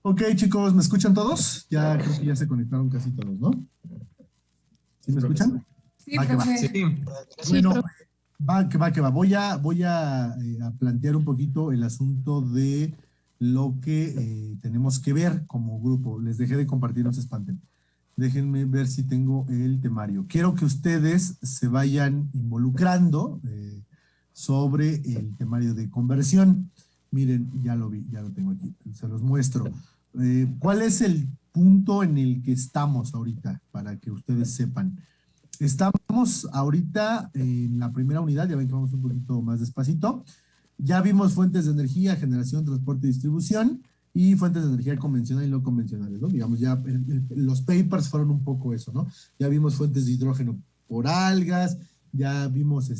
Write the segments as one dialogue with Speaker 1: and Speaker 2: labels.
Speaker 1: Ok, chicos, ¿me escuchan todos? Ya creo que ya se conectaron casi todos, ¿no? ¿Sí
Speaker 2: Sí,
Speaker 1: me
Speaker 2: profesor.
Speaker 1: escuchan?
Speaker 3: Sí,
Speaker 1: Va que va.
Speaker 2: Sí,
Speaker 3: profe.
Speaker 4: Sí,
Speaker 1: Bueno,
Speaker 4: profe.
Speaker 1: va que va que va. Voy a plantear un poquito el asunto de lo que tenemos que ver como grupo. Les dejé de compartir, no se espanten. Déjenme ver si tengo el temario. Quiero que ustedes se vayan involucrando sobre el temario de conversión. Miren, ya lo vi, ya lo tengo aquí, se los muestro. ¿Cuál es el punto en el que estamos ahorita? Para que ustedes sepan. Estamos ahorita en la primera unidad, ya ven que vamos un poquito más despacito. Ya vimos fuentes de energía, generación, transporte y distribución, y fuentes de energía convencional y no convencionales, ¿no? Digamos, ya los papers fueron un poco eso, ¿no? Ya vimos fuentes de hidrógeno por algas, ya vimos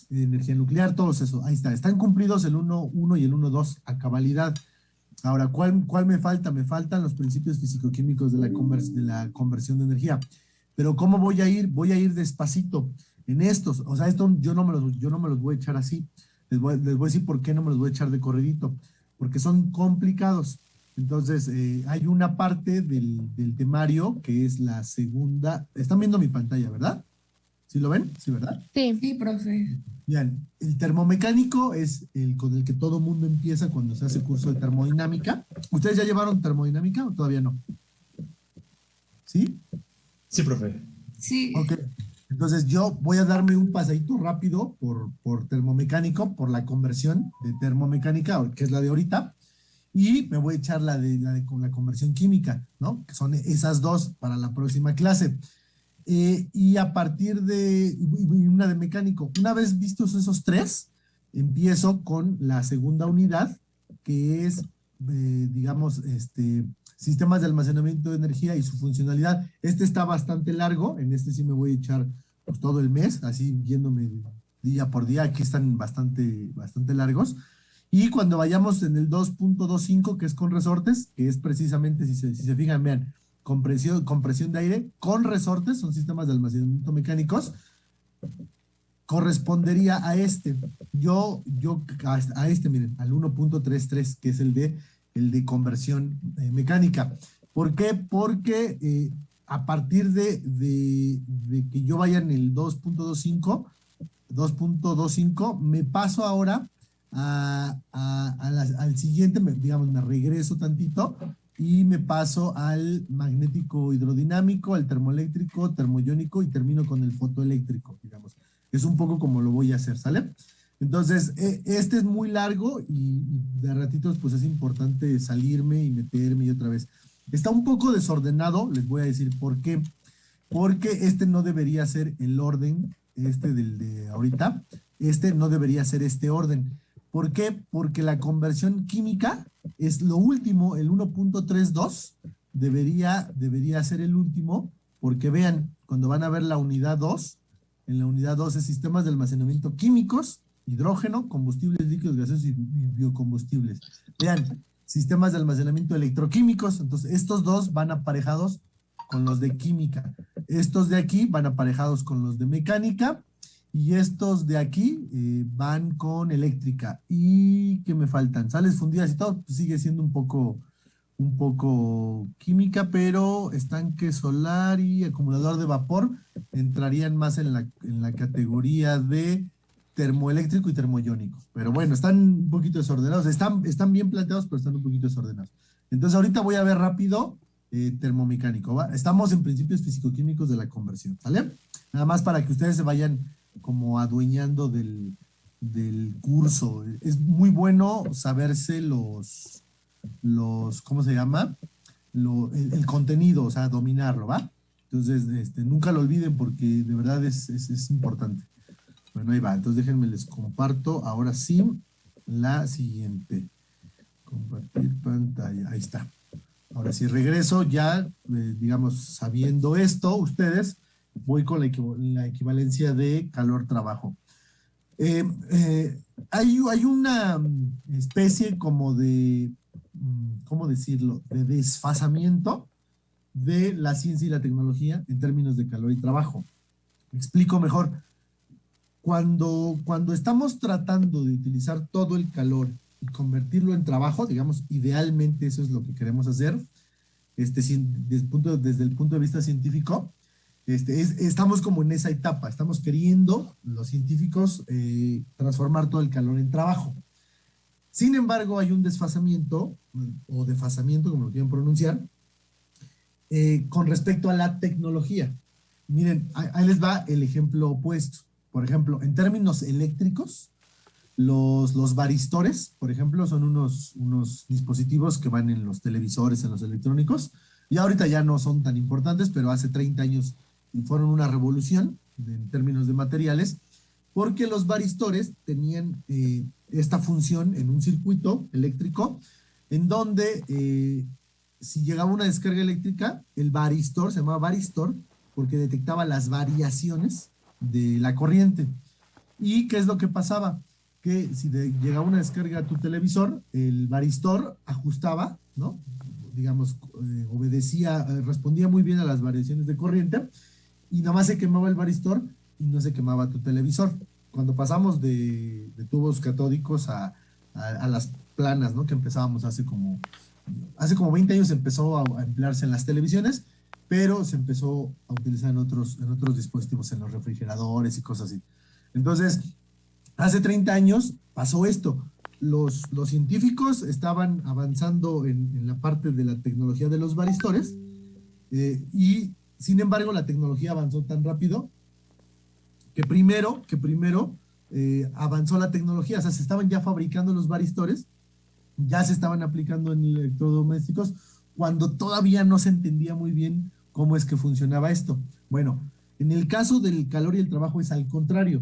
Speaker 1: energía nuclear, todos eso. Ahí está, están cumplidos el 1.1 y el 1.2 a cabalidad. Ahora, ¿cuál me falta? Me faltan los principios físico-químicos de la conversión de energía. Pero ¿cómo voy a ir? Voy a ir despacito en estos. O sea, esto yo no me los voy a echar así. Les voy a decir por qué no me los voy a echar de corridito. Porque son complicados. Entonces, hay una parte del temario que es la segunda. Están viendo mi pantalla, ¿verdad? ¿Sí lo ven? Sí, ¿verdad?
Speaker 4: Sí.
Speaker 3: Sí, profe.
Speaker 1: Bien, el termomecánico es el con el que todo mundo empieza cuando se hace curso de termodinámica. ¿Ustedes ya llevaron termodinámica o todavía no? ¿Sí?
Speaker 2: sí, profe.
Speaker 3: Sí.
Speaker 1: Ok. Entonces yo voy a darme un pasadito rápido por termomecánico, por la conversión de termomecánica, que es la de ahorita, y me voy a echar con la conversión química, ¿no? Que son esas dos para la próxima clase. Y a partir y una de mecánico. Una vez vistos esos tres, empiezo con la segunda unidad, que es, digamos, sistemas de almacenamiento de energía y su funcionalidad. Este está bastante largo, en este sí me voy a echar pues, todo el mes, así yéndome día por día, aquí están bastante largos. Y cuando vayamos en el 2.25, que es con resortes, que es precisamente, si se fijan, vean, compresión de aire con resortes, son sistemas de almacenamiento mecánicos, correspondería a este. A este, miren, al 1.33, que es el de conversión mecánica. ¿Por qué? Porque a partir de que yo vaya en el 2.25, me paso ahora al siguiente, digamos, me regreso tantito y me paso al magnético hidrodinámico, al termoeléctrico, termoiónico y termino con el fotoeléctrico, digamos. Es un poco como lo voy a hacer, ¿sale? Entonces, este es muy largo y de ratitos pues es importante salirme y meterme y otra vez. Está un poco desordenado, les voy a decir por qué. Porque este no debería ser el orden, del de ahorita, este no debería ser este orden. ¿Por qué? Porque la conversión química es lo último, el 1.32 debería ser el último, porque vean, cuando van a ver la unidad 2, en la unidad 2 es sistemas de almacenamiento químicos, hidrógeno, combustibles líquidos gaseosos y biocombustibles. Vean, sistemas de almacenamiento electroquímicos, entonces estos dos van aparejados con los de química. Estos de aquí van aparejados con los de mecánica y estos de aquí van con eléctrica. ¿Y qué me faltan? Sales fundidas y todo, pues sigue siendo un poco química, pero estanque solar y acumulador de vapor entrarían más en la categoría de termoeléctrico y termoiónico. Pero bueno, están un poquito desordenados. Están bien planteados, pero están un poquito desordenados. Entonces ahorita voy a ver rápido termomecánico, ¿va? Estamos en principios fisicoquímicos de la conversión, ¿sale? Nada más para que ustedes se vayan como adueñando del curso. Es muy bueno saberse ¿cómo se llama? El contenido, o sea, dominarlo, ¿va? Entonces, nunca lo olviden porque de verdad es importante. Bueno, ahí va. Entonces, déjenme les comparto ahora sí la siguiente. Compartir pantalla. Ahí está. Ahora sí, regreso ya, digamos, sabiendo esto, ustedes, voy con la equivalencia de calor-trabajo. Hay una especie como de, ¿cómo decirlo?, de desfasamiento de la ciencia y la tecnología en términos de calor y trabajo. Me explico mejor. Cuando estamos tratando de utilizar todo el calor y convertirlo en trabajo, digamos, idealmente eso es lo que queremos hacer, desde el punto de vista científico, estamos como en esa etapa, estamos queriendo los científicos transformar todo el calor en trabajo. Sin embargo, hay un desfasamiento, o desfasamiento, como lo quieran pronunciar, con respecto a la tecnología. Miren, ahí les va el ejemplo opuesto. Por ejemplo, en términos eléctricos, los varistores, por ejemplo, son unos dispositivos que van en los televisores, en los electrónicos, y ahorita ya no son tan importantes, pero hace 30 años fueron una revolución en términos de materiales, porque los varistores tenían esta función en un circuito eléctrico, en donde si llegaba una descarga eléctrica, el varistor, se llamaba varistor, porque detectaba las variaciones de la corriente. ¿Y qué es lo que pasaba? Que si llegaba una descarga a tu televisor, el varistor ajustaba, ¿no? Digamos, obedecía, respondía muy bien a las variaciones de corriente, y nada más se quemaba el varistor y no se quemaba tu televisor. Cuando pasamos de tubos catódicos a las planas, ¿no? Que empezábamos hace como 20 años empezó a emplearse en las televisiones, pero se empezó a utilizar en otros dispositivos, en los refrigeradores y cosas así. Entonces, hace 30 años pasó esto. Los científicos estaban avanzando en la parte de la tecnología de los varistores, y sin embargo la tecnología avanzó tan rápido que primero avanzó la tecnología, o sea, se estaban ya fabricando los varistores, ya se estaban aplicando en electrodomésticos, cuando todavía no se entendía muy bien cómo es que funcionaba esto. Bueno, en el caso del calor y el trabajo es al contrario.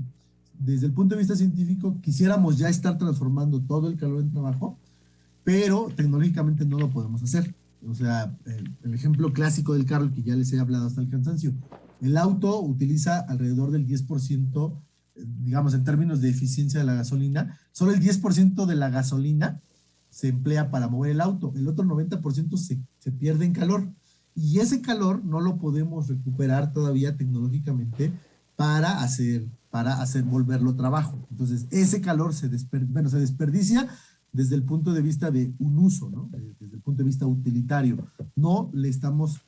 Speaker 1: Desde el punto de vista científico, quisiéramos ya estar transformando todo el calor en trabajo, pero tecnológicamente no lo podemos hacer. O sea, el ejemplo clásico del carro, que ya les he hablado hasta el cansancio, el auto utiliza alrededor del 10%, digamos, en términos de eficiencia de la gasolina, solo el 10% de la gasolina se emplea para mover el auto, el otro 90% se pierde en calor, y ese calor no lo podemos recuperar todavía tecnológicamente para hacer volverlo trabajo. Entonces, ese calor se desperdicia desde el punto de vista de un uso, ¿no? Desde el punto de vista utilitario. No lo estamos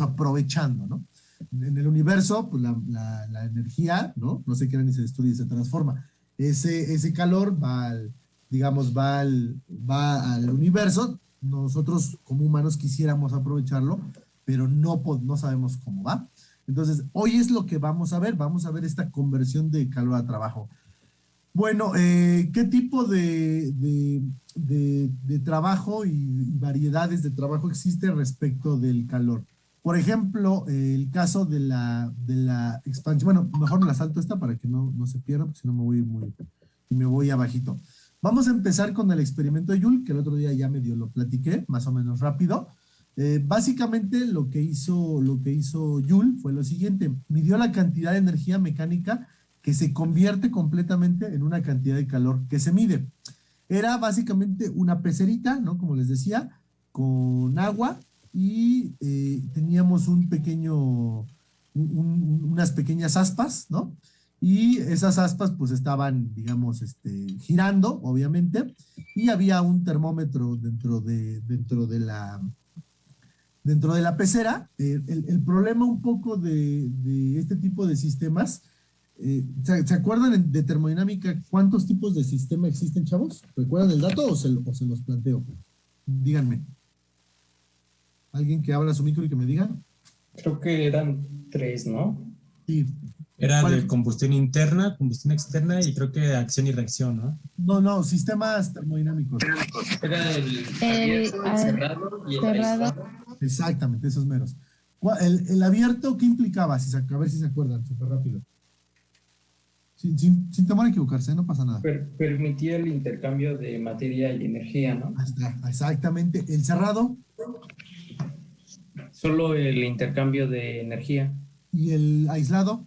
Speaker 1: aprovechando, ¿no? En el universo, pues la energía, ¿no? No se crea ni se destruye, se transforma. Ese calor va al universo. Nosotros como humanos quisiéramos aprovecharlo, pero no sabemos cómo va. Entonces, hoy es lo que vamos a ver esta conversión de calor a trabajo. Bueno, ¿qué tipo de trabajo y variedades de trabajo existe respecto del calor? Por ejemplo, el caso de la expansión, bueno, mejor me la salto esta para que no se pierda, porque si no me voy abajito. Vamos a empezar con el experimento de Joule, que el otro día ya medio lo platiqué, más o menos rápido. Básicamente lo que hizo Joule fue lo siguiente: midió la cantidad de energía mecánica que se convierte completamente en una cantidad de calor que se mide. Era básicamente una pecerita, ¿no? Como les decía, con agua, y teníamos unas pequeñas aspas, ¿no? Y esas aspas pues estaban, digamos, girando, obviamente, y había un termómetro dentro de la pecera. El problema un poco de este tipo de sistemas, ¿se acuerdan de termodinámica cuántos tipos de sistema existen, chavos? ¿Recuerdan el dato o se los planteo? Díganme. ¿Alguien que habla a su micro y que me diga?
Speaker 2: Creo que eran 3, ¿no?
Speaker 1: Sí.
Speaker 3: Era de combustión interna, combustión externa y creo que acción y reacción, ¿no?
Speaker 1: No, sistemas termodinámicos.
Speaker 2: Era el abierto, el cerrado y el aislado.
Speaker 1: Exactamente, esos meros. El abierto, ¿qué implicaba? A ver si se acuerdan, súper rápido. Sin temor a equivocarse, no pasa nada.
Speaker 2: Permitía el intercambio de materia y energía, ¿no?
Speaker 1: Exactamente. ¿El cerrado?
Speaker 2: Solo el intercambio de energía.
Speaker 1: ¿Y el aislado?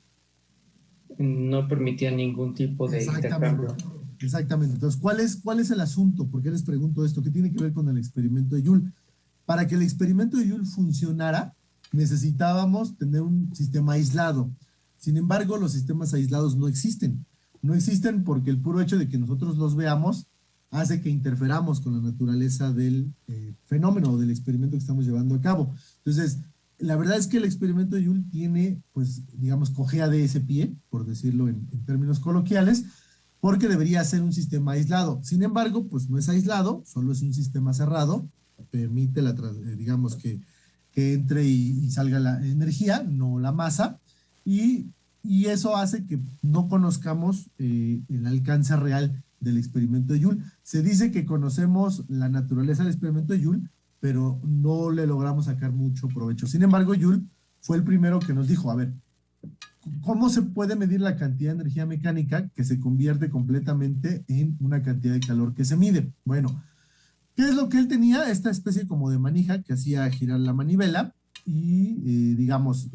Speaker 2: No permitía ningún tipo de intercambio.
Speaker 1: Exactamente. Entonces, ¿cuál es el asunto? ¿Por qué les pregunto esto? ¿Qué tiene que ver con el experimento de Joule? Para que el experimento de Joule funcionara, necesitábamos tener un sistema aislado. Sin embargo, los sistemas aislados no existen. No existen porque el puro hecho de que nosotros los veamos hace que interferamos con la naturaleza del fenómeno o del experimento que estamos llevando a cabo. Entonces, la verdad es que el experimento de Joule tiene, pues, digamos, cojea de ese pie, por decirlo en términos coloquiales, porque debería ser un sistema aislado. Sin embargo, pues no es aislado, solo es un sistema cerrado, permite, digamos, que entre y salga la energía, no la masa, y eso hace que no conozcamos el alcance real del experimento de Joule. Se dice que conocemos la naturaleza del experimento de Joule, pero no le logramos sacar mucho provecho. Sin embargo, Joule fue el primero que nos dijo, a ver, ¿cómo se puede medir la cantidad de energía mecánica que se convierte completamente en una cantidad de calor que se mide? Bueno, ¿qué es lo que él tenía? Esta especie como de manija que hacía girar la manivela y, digamos,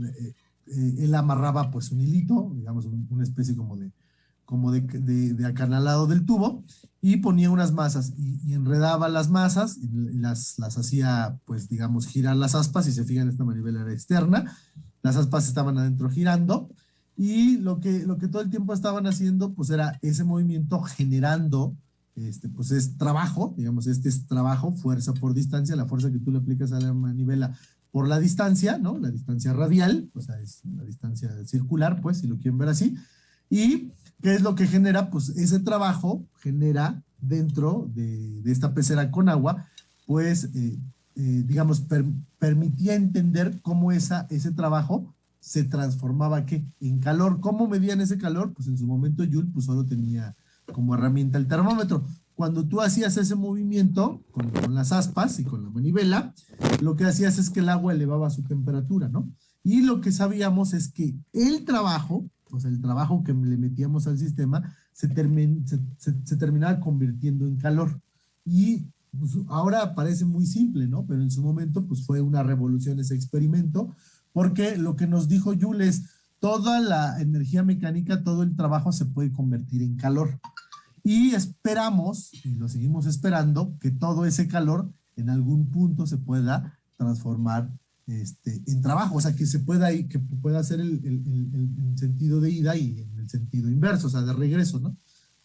Speaker 1: él amarraba pues un hilito, digamos, una especie como de acanalado del tubo, y ponía unas masas y enredaba las masas y las hacía, pues, digamos, girar las aspas. Si se fijan, esta manivela era externa, las aspas estaban adentro girando, y lo que todo el tiempo estaban haciendo, pues, era ese movimiento generando, pues, es trabajo, digamos, este es trabajo, fuerza por distancia, la fuerza que tú le aplicas a la manivela por la distancia, ¿no? La distancia radial, o sea, es la distancia circular, pues, si lo quieren ver así. ¿Y qué es lo que genera? Pues ese trabajo genera dentro de esta pecera con agua, pues, digamos, permitía entender cómo ese trabajo se transformaba ¿qué? En calor. ¿Cómo medían ese calor? Pues en su momento Joule pues solo tenía como herramienta el termómetro. Cuando tú hacías ese movimiento con las aspas y con la manivela, lo que hacías es que el agua elevaba su temperatura, ¿no? Y lo que sabíamos es que el trabajo, o sea, el trabajo que le metíamos al sistema, se terminaba convirtiendo en calor. Y pues, ahora parece muy simple, ¿no? Pero en su momento, pues fue una revolución ese experimento, porque lo que nos dijo Joule es, toda la energía mecánica, todo el trabajo se puede convertir en calor. Y esperamos, y lo seguimos esperando, que todo ese calor en algún punto se pueda transformar en trabajo, o sea, que pueda hacer el sentido de ida y en el sentido inverso, o sea, de regreso, ¿no?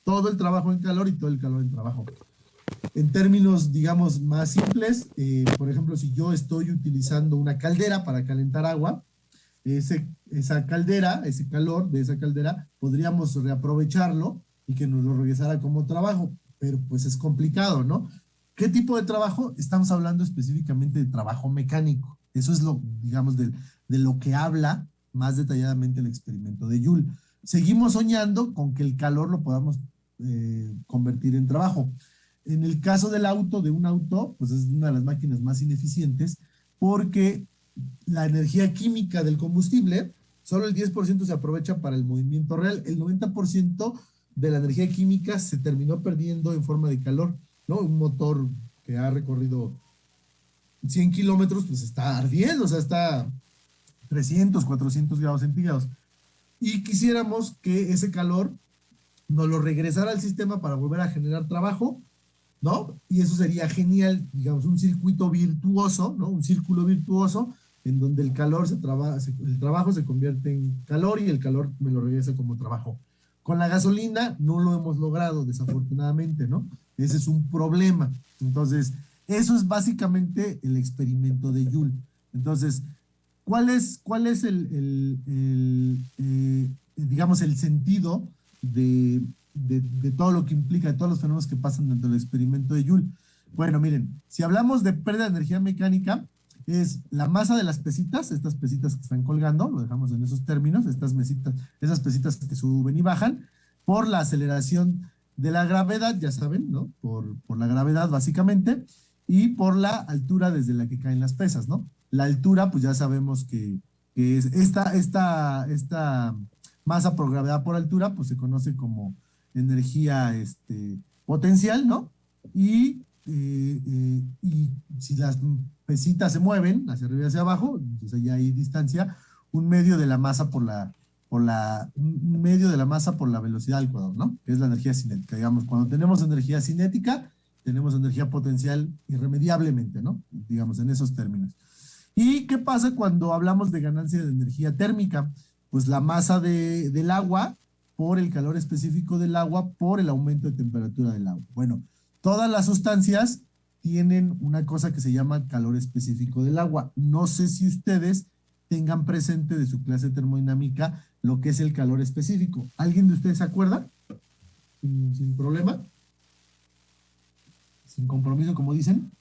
Speaker 1: Todo el trabajo en calor y todo el calor en trabajo. En términos, digamos, más simples, por ejemplo, si yo estoy utilizando una caldera para calentar agua, esa caldera, ese calor de esa caldera, podríamos reaprovecharlo y que nos lo regresara como trabajo, pero pues es complicado, ¿no? ¿Qué tipo de trabajo? Estamos hablando específicamente de trabajo mecánico. Eso es digamos, de lo que habla más detalladamente el experimento de Joule. Seguimos soñando con que el calor lo podamos convertir en trabajo. En el caso del auto, de un auto, pues es una de las máquinas más ineficientes porque la energía química del combustible, solo el 10% se aprovecha para el movimiento real, el 90% de la energía química se terminó perdiendo en forma de calor, ¿no? Un motor que ha recorrido 100 kilómetros, pues está ardiendo, o sea, está 300, 400 grados centígrados. Y quisiéramos que ese calor nos lo regresara al sistema para volver a generar trabajo, ¿no? Y eso sería genial, digamos, un circuito virtuoso, ¿no? Un círculo virtuoso en donde el trabajo se convierte en calor y el calor me lo regresa como trabajo. Con la gasolina no lo hemos logrado, desafortunadamente, ¿no? Ese es un problema. Entonces, eso es básicamente el experimento de Joule. Entonces, ¿cuál es digamos, el sentido de todo lo que implica, de todos los fenómenos que pasan dentro del experimento de Joule? Bueno, miren, si hablamos de pérdida de energía mecánica, es la masa de las pesitas, estas pesitas que están colgando, lo dejamos en esos términos, esas pesitas que suben y bajan, por la aceleración de la gravedad, ya saben, ¿no? Por la gravedad básicamente, y por la altura desde la que caen las pesas, ¿no? La altura, pues ya sabemos que es esta masa por gravedad por altura, pues se conoce como energía potencial, ¿no? Y si las pesitas se mueven hacia arriba y hacia abajo, entonces ya hay distancia, un medio de la masa por la velocidad al cuadrado, ¿no? Que es la energía cinética. Digamos, cuando tenemos energía cinética, tenemos energía potencial irremediablemente, ¿no? Digamos, en esos términos. ¿Y qué pasa cuando hablamos de ganancia de energía térmica? Pues la masa del agua por el calor específico del agua por el aumento de temperatura del agua. Bueno, Todas las sustancias tienen una cosa que se llama calor específico del agua. No sé si ustedes tengan presente de su clase de termodinámica lo que es el calor específico. ¿Alguien de ustedes se acuerda? Sin problema. Sin compromiso, como dicen.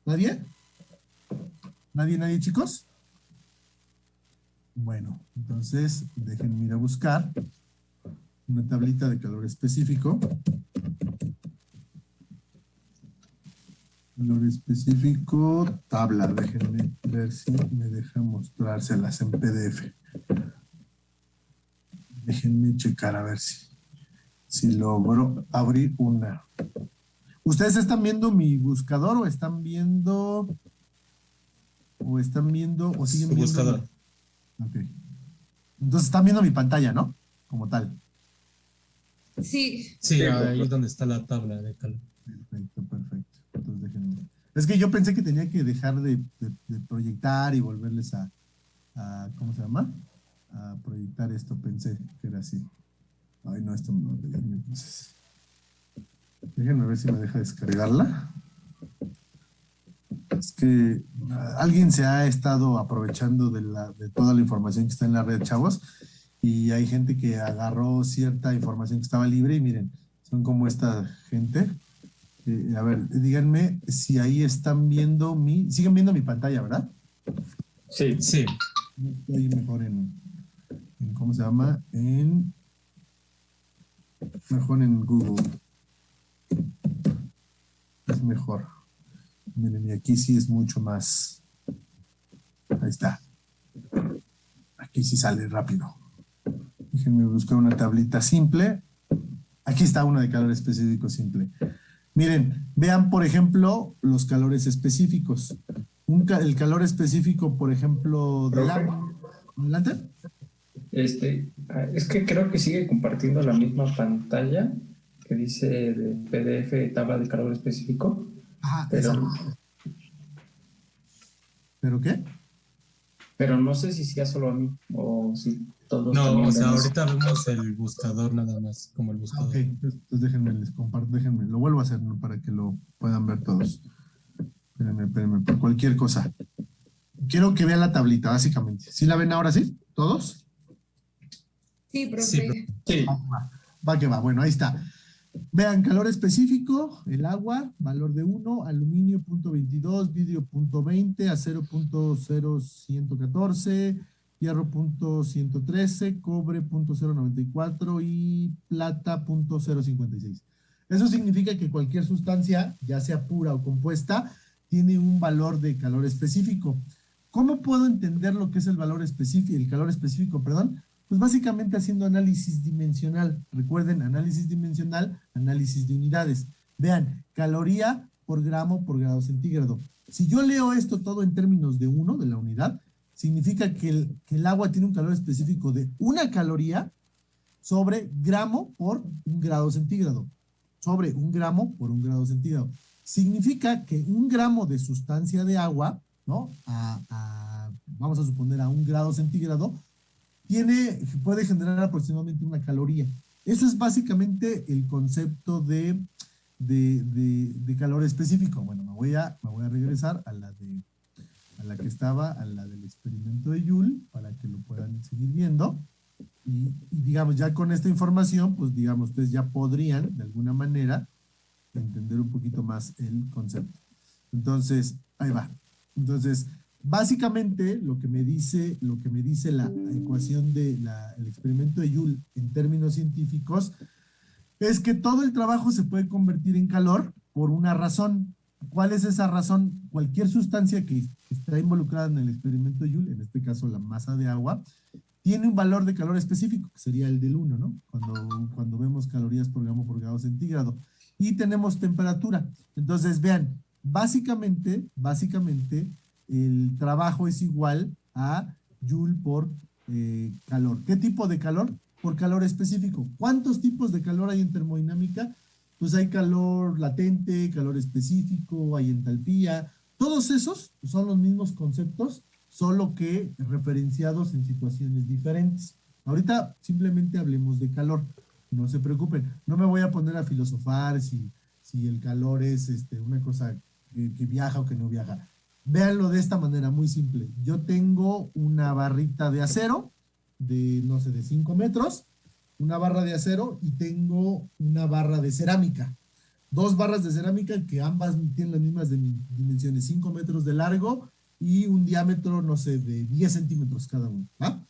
Speaker 1: ¿Nadie? ¿Nadie, chicos? Bueno, entonces déjenme ir a buscar una tablita de calor específico. Calor específico, tabla. Déjenme ver si me deja mostrárselas en PDF. Déjenme checar a ver si logro abrir una. ¿Ustedes están viendo mi buscador o están viendo o siguen viendo?
Speaker 3: Buscador.
Speaker 1: Ok. Entonces están viendo mi pantalla, ¿no? Como tal.
Speaker 4: Sí.
Speaker 3: Sí, ahí es donde está la tabla de calor.
Speaker 1: Perfecto. Entonces déjenme. Es que yo pensé que tenía que dejar de proyectar y volverles a ¿cómo se llama? A proyectar esto. Pensé que era así. Ay, no, esto no. Entonces, déjenme ver si me deja descargarla. Es que alguien se ha estado aprovechando de toda la información que está en la red, chavos, y hay gente que agarró cierta información que estaba libre y miren, son como esta gente. A ver, díganme si ahí están viendo siguen viendo mi pantalla, ¿verdad?
Speaker 2: Sí.
Speaker 3: Sí.
Speaker 1: Estoy mejor en ¿cómo se llama? Mejor en Google. Es mejor. Miren, y aquí sí es mucho más. Ahí está. Aquí sí sale rápido. Déjenme buscar una tablita simple. Aquí está una de calor específico simple. Miren, vean, por ejemplo, los calores específicos. El calor específico, por ejemplo, del agua. ¿Adelante?
Speaker 2: Es que creo que sigue compartiendo la misma pantalla que dice de PDF tabla de calor específico.
Speaker 1: Ajá,
Speaker 2: pero,
Speaker 1: ¿pero qué?
Speaker 2: pero no sé si sea solo a mí o si todos
Speaker 3: No,
Speaker 2: también
Speaker 3: o sea,
Speaker 2: vemos.
Speaker 3: ahorita vemos el buscador nada más, como el buscador.
Speaker 1: Ok, entonces déjenme, les comparto, déjenme, lo vuelvo a hacer, ¿no? Para que lo puedan ver todos. Espérenme, por cualquier cosa. Quiero que vean la tablita, básicamente. ¿Sí la ven ahora sí? ¿Todos?
Speaker 4: Sí, profe.
Speaker 2: Sí.
Speaker 1: Va que va. Bueno, ahí está. Vean, calor específico, el agua, valor de 1, aluminio 0.22, vidrio 0.20, acero 0.0114, hierro 0.113, cobre 0.094 y plata 0.056. Eso significa que cualquier sustancia, ya sea pura o compuesta, tiene un valor de calor específico. ¿Cómo puedo entender lo que es el valor específico, el calor específico, perdón? Pues básicamente haciendo análisis dimensional. Recuerden, análisis dimensional, análisis de unidades. Vean, caloría por gramo por grado centígrado. Si yo leo esto todo en términos de 1, de la unidad, significa que el agua tiene un calor específico de 1 caloría sobre gramo por 1 grado centígrado. Sobre 1 gramo por 1 grado centígrado. Significa que 1 gramo de sustancia de agua, ¿no? Vamos a suponer a 1 grado centígrado, puede generar aproximadamente 1 caloría. Eso es básicamente el concepto de calor específico. Bueno, me voy a regresar a la que estaba, a la del experimento de Joule, para que lo puedan seguir viendo. Y digamos, ya con esta información, pues digamos, ustedes ya podrían, de alguna manera, entender un poquito más el concepto. Entonces, ahí va. Entonces, básicamente lo que me dice la ecuación del experimento de Joule en términos científicos es que todo el trabajo se puede convertir en calor por una razón. ¿Cuál es esa razón? Cualquier sustancia que está involucrada en el experimento de Joule, en este caso la masa de agua, tiene un valor de calor específico, que sería el del 1, ¿no? Cuando vemos calorías por grado centígrado. Y tenemos temperatura. Entonces, vean, básicamente, el trabajo es igual a Joule por calor. ¿Qué tipo de calor? Por calor específico. ¿Cuántos tipos de calor hay en termodinámica? Pues hay calor latente, calor específico, hay entalpía. Todos esos son los mismos conceptos, solo que referenciados en situaciones diferentes. Ahorita simplemente hablemos de calor. No se preocupen. No me voy a poner a filosofar si si el calor es una cosa que viaja o que no viaja. Véanlo de esta manera, muy simple. Yo tengo una barrita de acero de, no sé, de 5 metros, una barra de acero y tengo una barra de cerámica. Dos barras de cerámica que ambas tienen las mismas dimensiones, 5 metros de largo y un diámetro, no sé, de 10 centímetros cada uno. ¿Va?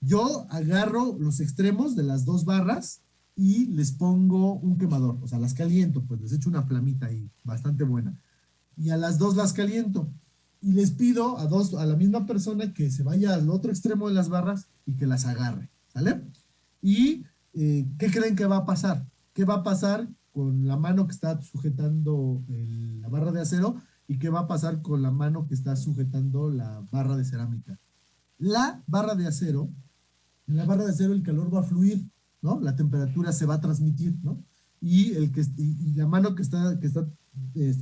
Speaker 1: Yo agarro los extremos de las dos barras y les pongo un quemador, o sea, las caliento, pues les echo una flamita ahí, bastante buena. Y a las dos las caliento. Y les pido a la misma persona que se vaya al otro extremo de las barras y que las agarre, ¿sale? Y, ¿qué creen que va a pasar? ¿Qué va a pasar con la mano que está sujetando la barra de acero y qué va a pasar con la mano que está sujetando la barra de cerámica? La barra de acero, en la barra de acero el calor va a fluir, ¿no? La temperatura se va a transmitir, ¿no? Y la mano que está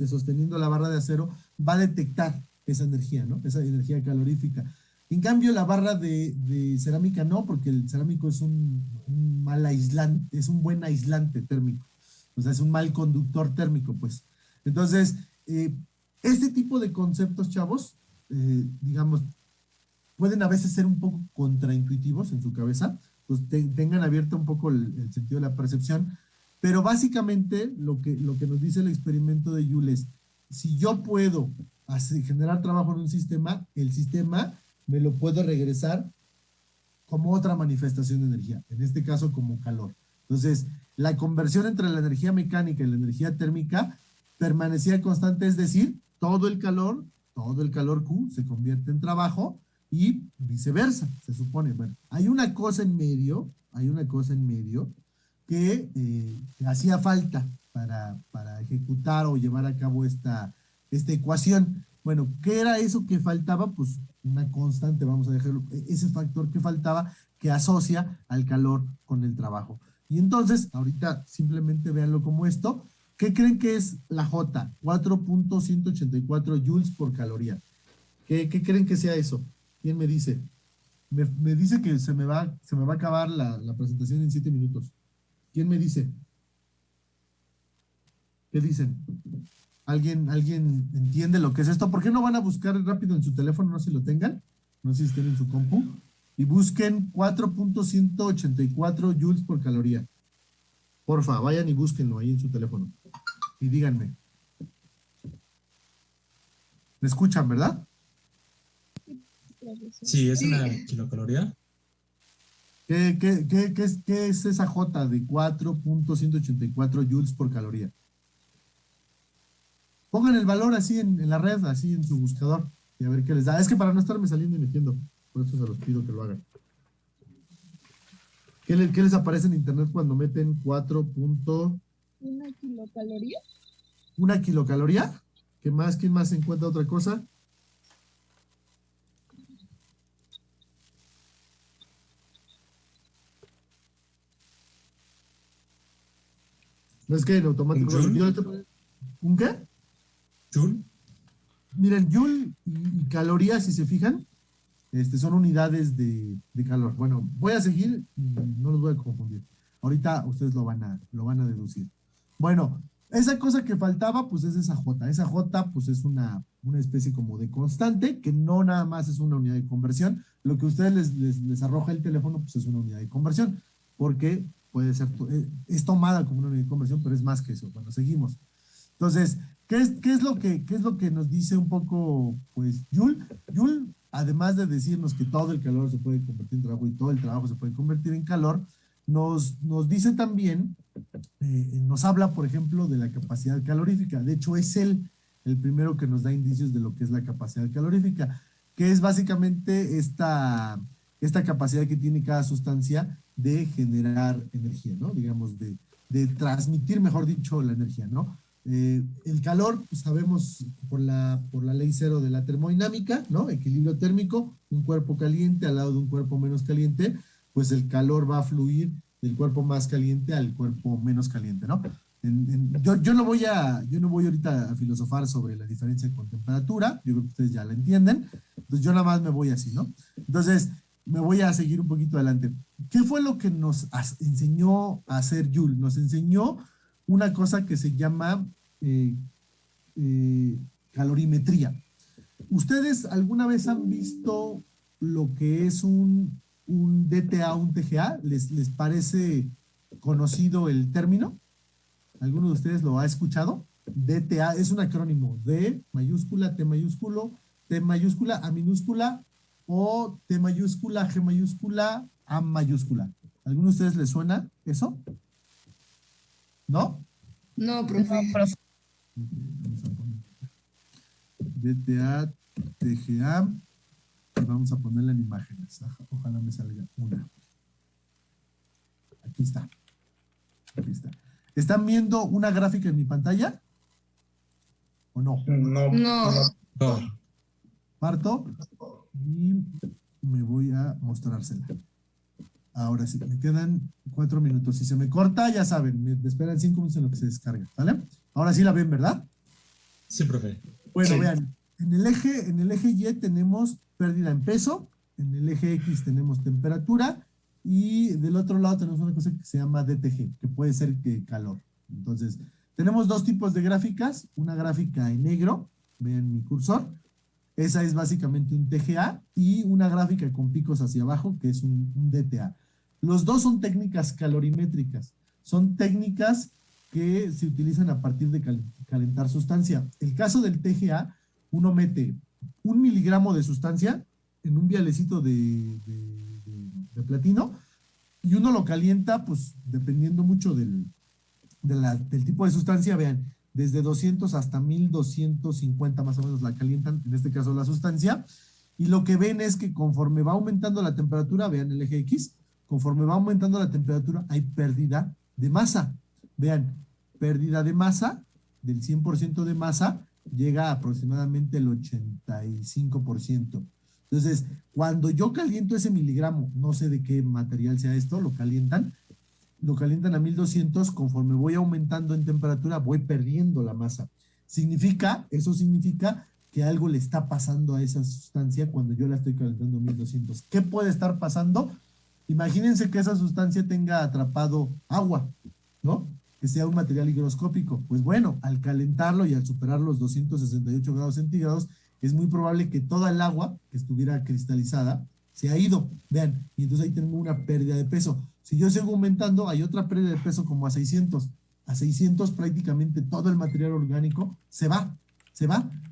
Speaker 1: sosteniendo la barra de acero va a detectar esa energía, ¿no? Esa energía calorífica. En cambio, la barra de cerámica no, porque el cerámico es un mal aislante, es un buen aislante térmico. O sea, es un mal conductor térmico, pues. Entonces, este tipo de conceptos, chavos, digamos, pueden a veces ser un poco contraintuitivos en su cabeza, pues tengan abierto un poco el sentido de la percepción, pero básicamente lo que nos dice el experimento de Joule es, si yo puedo generar trabajo en un sistema, el sistema me lo puedo regresar como otra manifestación de energía, en este caso como calor. Entonces, la conversión entre la energía mecánica y la energía térmica permanecía constante, es decir, todo el calor Q se convierte en trabajo y viceversa, se supone. Bueno, hay una cosa en medio que hacía falta para ejecutar o llevar a cabo esta ecuación. Bueno, ¿qué era eso que faltaba? Pues una constante, vamos a dejarlo, ese factor que faltaba que asocia al calor con el trabajo. Y entonces, ahorita simplemente véanlo como esto. ¿Qué creen que es la J? 4.184 joules por caloría. ¿Qué creen que sea eso? ¿Quién me dice? Me dice que se me va a acabar la presentación en 7 minutos. ¿Quién me dice? ¿Qué dicen? ¿Alguien entiende lo que es esto? ¿Por qué no van a buscar rápido en su teléfono? No sé si lo tengan. No sé si estén en su compu. Y busquen 4.184 joules por caloría. Porfa, vayan y búsquenlo ahí en su teléfono. Y díganme. ¿Me escuchan, verdad?
Speaker 3: Sí, es una kilocaloría.
Speaker 1: ¿Qué es esa J de 4.184 joules por caloría? Pongan el valor así en la red, así en su buscador, y a ver qué les da. Es que para no estarme saliendo y metiendo, por eso se los pido que lo hagan. ¿Qué les aparece en internet cuando meten 4.
Speaker 5: ¿Una kilocaloría?
Speaker 1: ¿Una kilocaloría? ¿Qué más? ¿Quién más encuentra otra cosa? No es que en automático. ¿Un qué?
Speaker 3: Joule.
Speaker 1: Miren, joule y calorías, si se fijan, son unidades de calor. Bueno, voy a seguir y no los voy a confundir. Ahorita ustedes lo van a deducir. Bueno, esa cosa que faltaba, pues es esa J. Esa J, pues es una especie como de constante, que no nada más es una unidad de conversión. Lo que a ustedes les arroja el teléfono, pues es una unidad de conversión, porque puede ser, es tomada como una unidad de conversión, pero es más que eso. Bueno, seguimos. Entonces, ¿qué es lo que nos dice un poco, pues, Joule? Joule, además de decirnos que todo el calor se puede convertir en trabajo y todo el trabajo se puede convertir en calor, nos dice también, nos habla, por ejemplo, de la capacidad calorífica. De hecho, es él el primero que nos da indicios de lo que es la capacidad calorífica, que es básicamente esta capacidad que tiene cada sustancia de generar energía, ¿no? Digamos, de transmitir, mejor dicho, la energía, ¿no? El calor, pues sabemos por la ley cero de la termodinámica, ¿no? Equilibrio térmico, un cuerpo caliente al lado de un cuerpo menos caliente, pues el calor va a fluir del cuerpo más caliente al cuerpo menos caliente, ¿no? Yo no voy ahorita a filosofar sobre la diferencia con temperatura, yo creo que ustedes ya la entienden, entonces yo nada más me voy así, ¿no? Entonces, me voy a seguir un poquito adelante. ¿Qué fue lo que nos enseñó a hacer Joule? Nos enseñó una cosa que se llama calorimetría. ¿Ustedes alguna vez han visto lo que es un DTA, un TGA? ¿Les parece conocido el término? ¿Alguno de ustedes lo ha escuchado? DTA es un acrónimo: D mayúscula, T mayúsculo, T mayúscula, A minúscula, o T mayúscula, G mayúscula, A mayúscula. ¿Alguno de ustedes les suena eso? ¿No?
Speaker 4: No, profe.
Speaker 1: Vamos a poner DTA, TGA, y vamos a ponerla en imágenes. Ojalá me salga una. Aquí está. Aquí está. ¿Están viendo una gráfica en mi pantalla? ¿O no?
Speaker 4: No.
Speaker 1: Parto y me voy a mostrársela. Ahora sí, me quedan 4 minutos. Si se me corta, ya saben, me esperan 5 minutos en lo que se descarga, ¿vale? Ahora sí la ven, ¿verdad?
Speaker 3: Sí, profe.
Speaker 1: Bueno,
Speaker 3: Sí.
Speaker 1: vean, en el eje Y tenemos pérdida en peso, en el eje X tenemos temperatura, y del otro lado tenemos una cosa que se llama DTG, que puede ser calor. Entonces, tenemos dos tipos de gráficas: una gráfica en negro, vean mi cursor, esa es básicamente un TGA, y una gráfica con picos hacia abajo, que es un DTA. Los dos son técnicas calorimétricas, son técnicas que se utilizan a partir de calentar sustancia. El caso del TGA, uno mete 1 miligramo de sustancia en un vialecito de platino, y uno lo calienta, pues dependiendo mucho del tipo de sustancia. Vean, desde 200 hasta 1250 más o menos la calientan, en este caso la sustancia, y lo que ven es que conforme va aumentando la temperatura, vean el eje X, conforme va aumentando la temperatura hay pérdida de masa. Vean, pérdida de masa, del 100% de masa, llega a aproximadamente el 85%. Entonces, cuando yo caliento ese miligramo, no sé de qué material sea esto, lo calientan a 1200, conforme voy aumentando en temperatura, voy perdiendo la masa. Eso significa que algo le está pasando a esa sustancia cuando yo la estoy calentando a 1200. ¿Qué puede estar pasando? Imagínense que esa sustancia tenga atrapado agua, ¿no? Que sea un material higroscópico. Pues bueno, al calentarlo y al superar los 268 grados centígrados, es muy probable que toda el agua que estuviera cristalizada se ha ido. Vean, y entonces ahí tengo una pérdida de peso. Si yo sigo aumentando, hay otra pérdida de peso como a 600. A 600 prácticamente todo el material orgánico se va.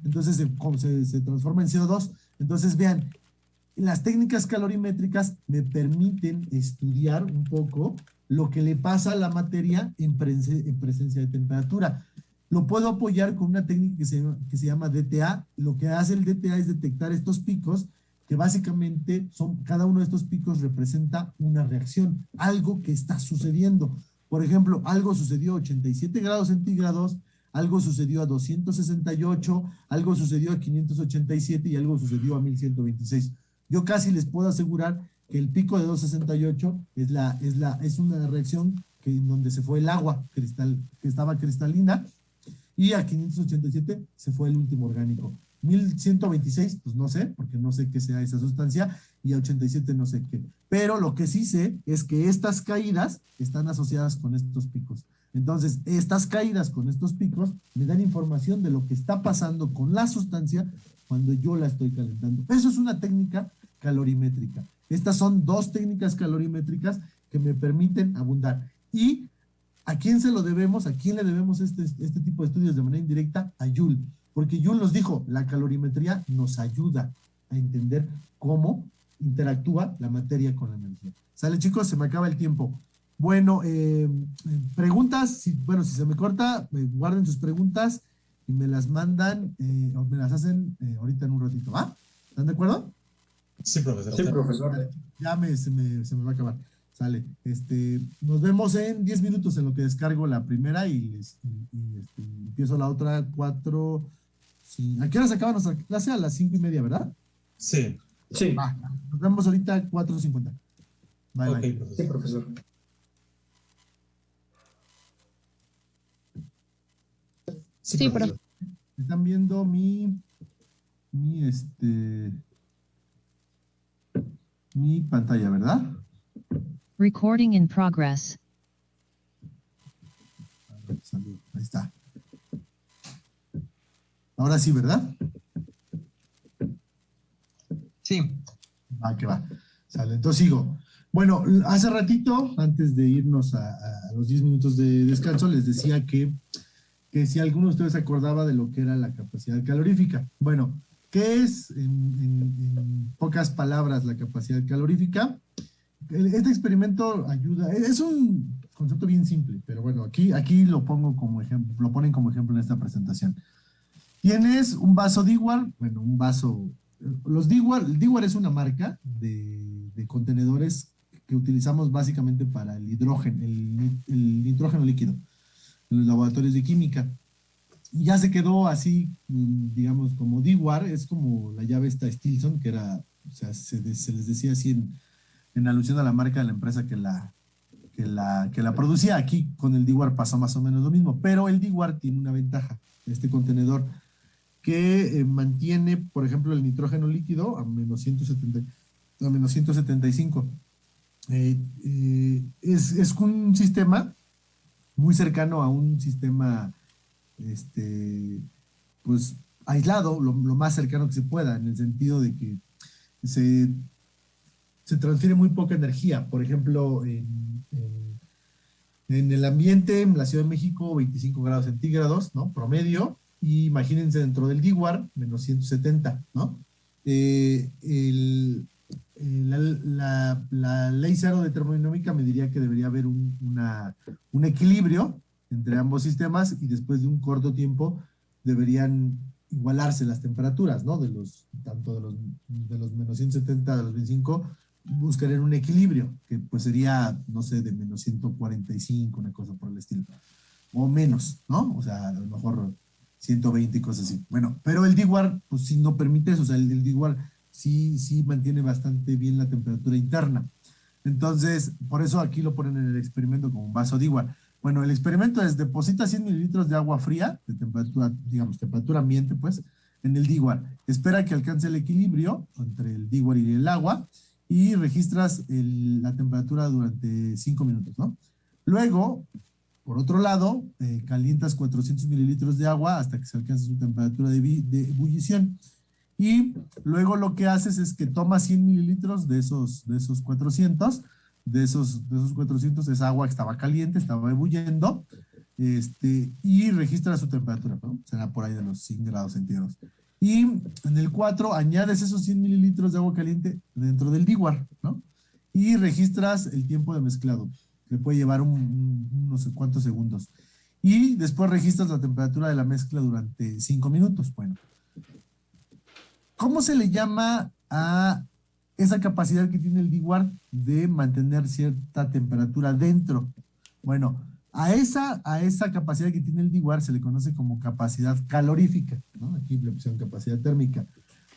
Speaker 1: Entonces se transforma en CO2. Entonces vean, las técnicas calorimétricas me permiten estudiar un poco lo que le pasa a la materia en presencia de temperatura. Lo puedo apoyar con una técnica que se llama DTA. Lo que hace el DTA es detectar estos picos, que básicamente cada uno de estos picos representa una reacción, algo que está sucediendo. Por ejemplo, algo sucedió a 87 grados centígrados, algo sucedió a 268, algo sucedió a 587 y algo sucedió a 1126. Yo casi les puedo asegurar que el pico de 268 es una reacción en donde se fue el agua que estaba cristalina, y a 587 se fue el último orgánico. 1126, pues no sé, porque no sé qué sea esa sustancia, y a 87 no sé qué. Pero lo que sí sé es que estas caídas están asociadas con estos picos. Entonces, estas caídas con estos picos me dan información de lo que está pasando con la sustancia cuando yo la estoy calentando. Eso es una técnica calorimétrica. Estas son dos técnicas calorimétricas que me permiten abundar. ¿Y a quién se lo debemos? ¿A quién le debemos este tipo de estudios de manera indirecta? A Joule. Porque Joule nos dijo, la calorimetría nos ayuda a entender cómo interactúa la materia con la energía. ¿Sale, chicos? Se me acaba el tiempo. Bueno, preguntas, si se me corta, guarden sus preguntas y me las mandan, o me las hacen ahorita en un ratito, ¿va? ¿Están de acuerdo?
Speaker 3: Sí, profesor.
Speaker 2: Sí, profesor.
Speaker 1: Ya se me va a acabar. Sale. Nos vemos en 10 minutos en lo que descargo la primera y empiezo la otra 4. Sí. ¿A qué hora se acaba nuestra clase? A las 5:30, ¿verdad?
Speaker 3: Sí.
Speaker 2: Sí.
Speaker 1: Nos vemos ahorita 4:50. Bye,
Speaker 3: Ok,
Speaker 1: bye.
Speaker 3: profesor.
Speaker 2: Sí, profesor.
Speaker 5: Sí,
Speaker 3: profesor.
Speaker 1: Están viendo mi pantalla, ¿verdad?
Speaker 6: Recording in progress.
Speaker 1: A ver salió. Ahí está. Ahora sí, ¿verdad?
Speaker 6: Sí.
Speaker 1: Va, que va. Sale, entonces sigo. Bueno, hace ratito, antes de irnos a los 10 minutos de descanso, les decía que si alguno de ustedes se acordaba de lo que era la capacidad calorífica. Bueno, ¿qué es en pocas palabras la capacidad calorífica? Este experimento ayuda, es un concepto bien simple, pero bueno, aquí lo pongo como ejemplo, lo ponen como ejemplo en esta presentación. Tienes un vaso Dewar, bueno, un vaso, los Dewar es una marca de contenedores que utilizamos básicamente para el hidrógeno, el nitrógeno líquido en los laboratorios de química. Y ya se quedó así, digamos, como Dewar, es como la llave esta Stilson, que era, o sea, se les decía así en alusión a la marca de la empresa que la producía. Aquí con el Dewar pasó más o menos lo mismo, pero el Dewar tiene una ventaja, este contenedor, que mantiene, por ejemplo, el nitrógeno líquido a menos 175. Es un sistema muy cercano a un sistema, pues, aislado, lo más cercano que se pueda, en el sentido de que se transfiere muy poca energía. Por ejemplo, en el ambiente, en la Ciudad de México, 25 grados centígrados, ¿no? Promedio. Y imagínense dentro del Dewar, menos 170, ¿no? La ley cero de termodinámica me diría que debería haber un equilibrio entre ambos sistemas y después de un corto tiempo deberían igualarse las temperaturas, ¿no? Tanto de los menos 170 a los 25, buscarían un equilibrio, que pues sería, no sé, de menos 145, una cosa por el estilo, o menos, ¿no? O sea, a lo mejor 120 y cosas así. Bueno, pero el Dewar, pues sí no permite eso, o sea, el Dewar sí mantiene bastante bien la temperatura interna. Entonces, por eso aquí lo ponen en el experimento como un vaso Dewar. Bueno, el experimento es deposita 100 mililitros de agua fría, de temperatura, digamos, temperatura ambiente, pues, en el Dewar. Espera que alcance el equilibrio entre el Dewar y el agua y registras la temperatura durante 5 minutos, ¿no? Luego, por otro lado, calientas 400 mililitros de agua hasta que se alcance su temperatura de ebullición. Y luego lo que haces es que tomas 100 mililitros de esos 400, de esos 400 es agua que estaba caliente, estaba ebulliendo, y registra su temperatura, ¿no? Será por ahí de los 100 grados centígrados. Y en el 4 añades esos 100 mililitros de agua caliente dentro del Dewar, ¿no? Y registras el tiempo de mezclado, que puede llevar no sé cuántos segundos. Y después registras la temperatura de la mezcla durante 5 minutos. Bueno, ¿cómo se le llama a esa capacidad que tiene el Dewar de mantener cierta temperatura dentro? Bueno, a esa capacidad que tiene el Dewar se le conoce como capacidad calorífica, ¿no? Aquí le pusieron capacidad térmica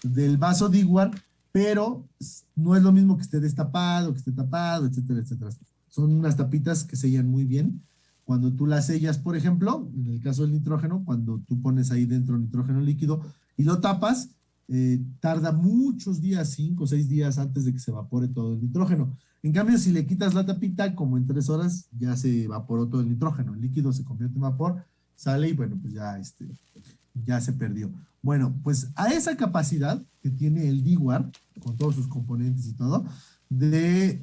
Speaker 1: del vaso Dewar, pero no es lo mismo que esté destapado, que esté tapado, etcétera, etcétera. Son unas tapitas que sellan muy bien. Cuando tú las sellas, por ejemplo, en el caso del nitrógeno, cuando tú pones ahí dentro nitrógeno líquido y lo tapas, tarda muchos días, 5 o 6 días antes de que se evapore todo el nitrógeno. En cambio, si le quitas la tapita, como en 3 horas, ya se evaporó todo el nitrógeno. El líquido se convierte en vapor, sale y bueno, pues ya se perdió. Bueno, pues a esa capacidad que tiene el Dewar, con todos sus componentes y todo, de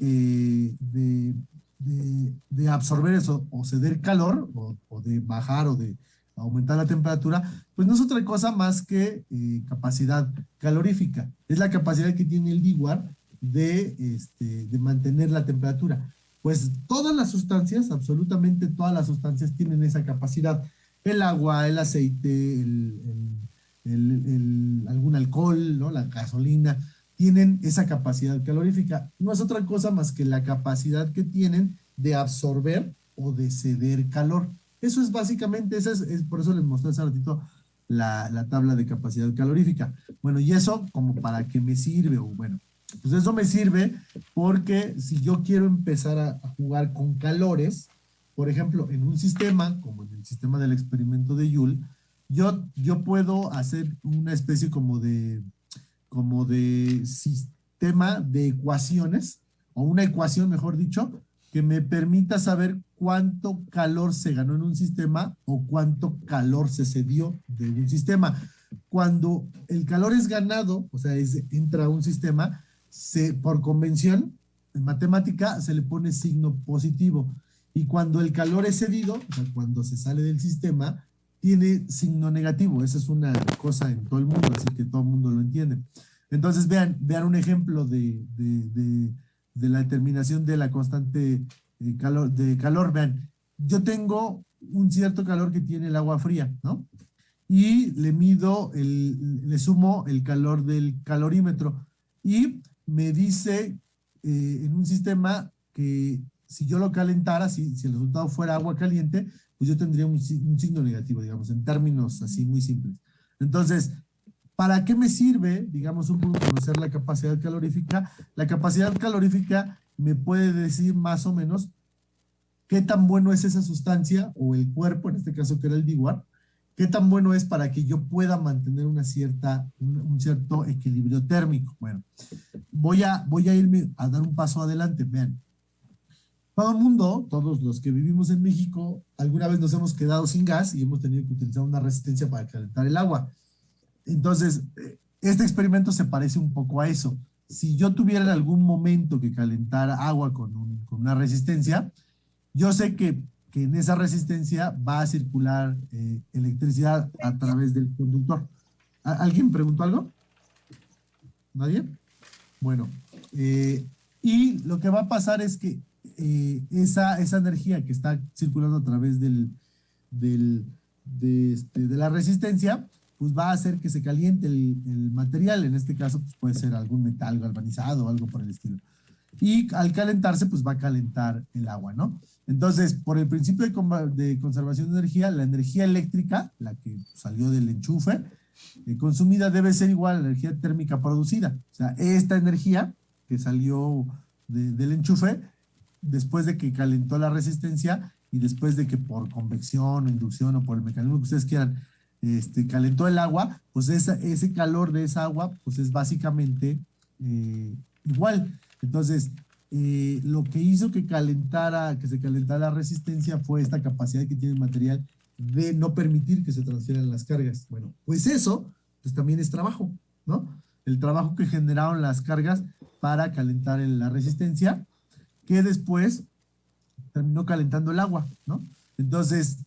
Speaker 1: absorber eso, o ceder calor, o de bajar, o de aumentar la temperatura, pues no es otra cosa más que capacidad calorífica. Es la capacidad que tiene el Dewar de mantener la temperatura. Pues todas las sustancias, absolutamente todas las sustancias tienen esa capacidad. El agua, el aceite, algún alcohol, ¿no? La gasolina, tienen esa capacidad calorífica. No es otra cosa más que la capacidad que tienen de absorber o de ceder calor. Eso es básicamente, por eso les mostré hace ratito la tabla de capacidad calorífica. Bueno, y eso como para qué me sirve, o bueno, pues eso me sirve porque si yo quiero empezar a jugar con calores, por ejemplo, en un sistema, como en el sistema del experimento de Joule, yo puedo hacer una especie como de sistema de ecuaciones, o una ecuación, mejor dicho, que me permita saber cuánto calor se ganó en un sistema o cuánto calor se cedió de un sistema. Cuando el calor es ganado, o sea, entra a un sistema, por convención, en matemática, se le pone signo positivo. Y cuando el calor es cedido, o sea, cuando se sale del sistema, tiene signo negativo. Esa es una cosa en todo el mundo, así que todo el mundo lo entiende. Entonces, vean un ejemplo de la determinación de la constante de calor. Vean, yo tengo un cierto calor que tiene el agua fría, ¿no? Y le sumo el calor del calorímetro y me dice en un sistema que si yo lo calentara, si el resultado fuera agua caliente, pues yo tendría un signo negativo, digamos, en términos así muy simples. Entonces, ¿para qué me sirve, digamos, un poco conocer la capacidad calorífica? La capacidad calorífica me puede decir más o menos qué tan bueno es esa sustancia o el cuerpo, en este caso que era el DIWAR, qué tan bueno es para que yo pueda mantener un cierto equilibrio térmico. Bueno, voy a irme a dar un paso adelante. Vean, todo el mundo, todos los que vivimos en México, alguna vez nos hemos quedado sin gas y hemos tenido que utilizar una resistencia para calentar el agua. Entonces, este experimento se parece un poco a eso. Si yo tuviera en algún momento que calentar agua con una resistencia, yo sé que en esa resistencia va a circular electricidad a través del conductor. ¿Alguien preguntó algo? ¿Nadie? Bueno, y lo que va a pasar es que esa energía que está circulando a través de la resistencia, pues va a hacer que se caliente el material. En este caso, pues puede ser algún metal galvanizado o algo por el estilo. Y al calentarse, pues va a calentar el agua, ¿no? Entonces, por el principio de conservación de energía, la energía eléctrica, la que salió del enchufe, consumida debe ser igual a la energía térmica producida. O sea, esta energía que salió del enchufe, después de que calentó la resistencia y después de que por convección o inducción o por el mecanismo que ustedes quieran, calentó el agua, pues ese calor de esa agua, pues es básicamente igual. Entonces, lo que hizo que se calentara la resistencia fue esta capacidad que tiene el material de no permitir que se transfieran las cargas. Bueno, pues eso, pues también es trabajo, ¿no? El trabajo que generaron las cargas para calentar la resistencia, que después terminó calentando el agua, ¿no? Entonces,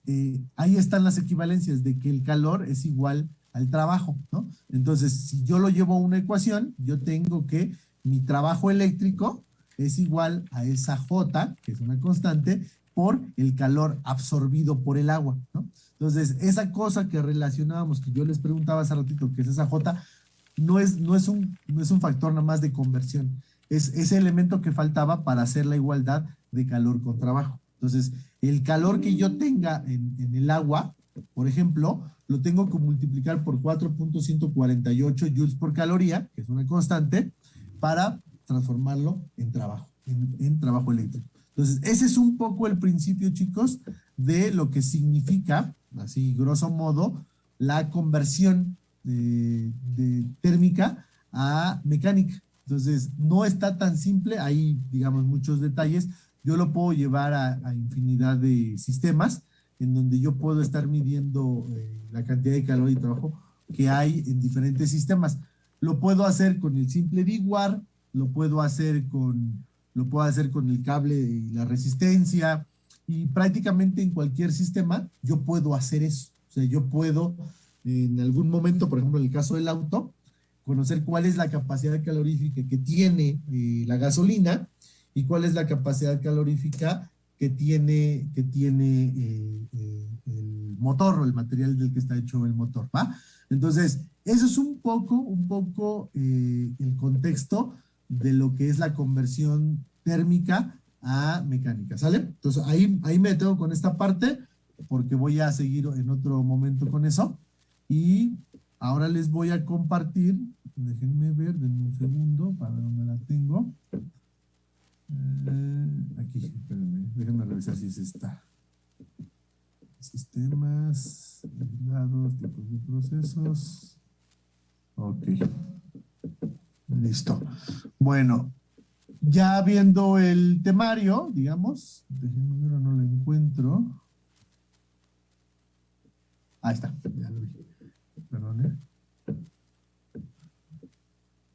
Speaker 1: ahí están las equivalencias de que el calor es igual al trabajo, ¿no? Entonces, si yo lo llevo a una ecuación, yo tengo que mi trabajo eléctrico es igual a esa J, que es una constante, por el calor absorbido por el agua, ¿no? Entonces, esa cosa que relacionábamos, que yo les preguntaba hace ratito, que es esa J, no es un factor nada más de conversión, es ese elemento que faltaba para hacer la igualdad de calor con trabajo. Entonces, el calor que yo tenga en el agua, por ejemplo, lo tengo que multiplicar por 4.148 joules por caloría, que es una constante, para transformarlo en trabajo eléctrico. Entonces, ese es un poco el principio, chicos, de lo que significa, así grosso modo, la conversión de térmica a mecánica. Entonces, no está tan simple, hay, digamos, muchos detalles. Yo lo puedo llevar a infinidad de sistemas en donde yo puedo estar midiendo la cantidad de calor y trabajo que hay en diferentes sistemas. Lo puedo hacer con el simple DIWAR, lo puedo hacer con el cable y la resistencia, y prácticamente en cualquier sistema yo puedo hacer eso. O sea, yo puedo en algún momento, por ejemplo, en el caso del auto, conocer cuál es la capacidad calorífica que tiene la gasolina y cuál es la capacidad calorífica que tiene el motor o el material del que está hecho el motor, ¿va? Entonces, eso es un poco el contexto de lo que es la conversión térmica a mecánica, ¿sale? Entonces, ahí me detengo con esta parte porque voy a seguir en otro momento con eso. Y ahora les voy a compartir, déjenme ver, denme un segundo para ver dónde la tengo. Aquí, espérenme, déjenme revisar si es esta. Sistemas, dados, tipos de procesos. Ok. Listo. Bueno, ya viendo el temario, digamos, déjenme ver, no lo encuentro. encuentro. Ahí está, ya lo vi. Perdón,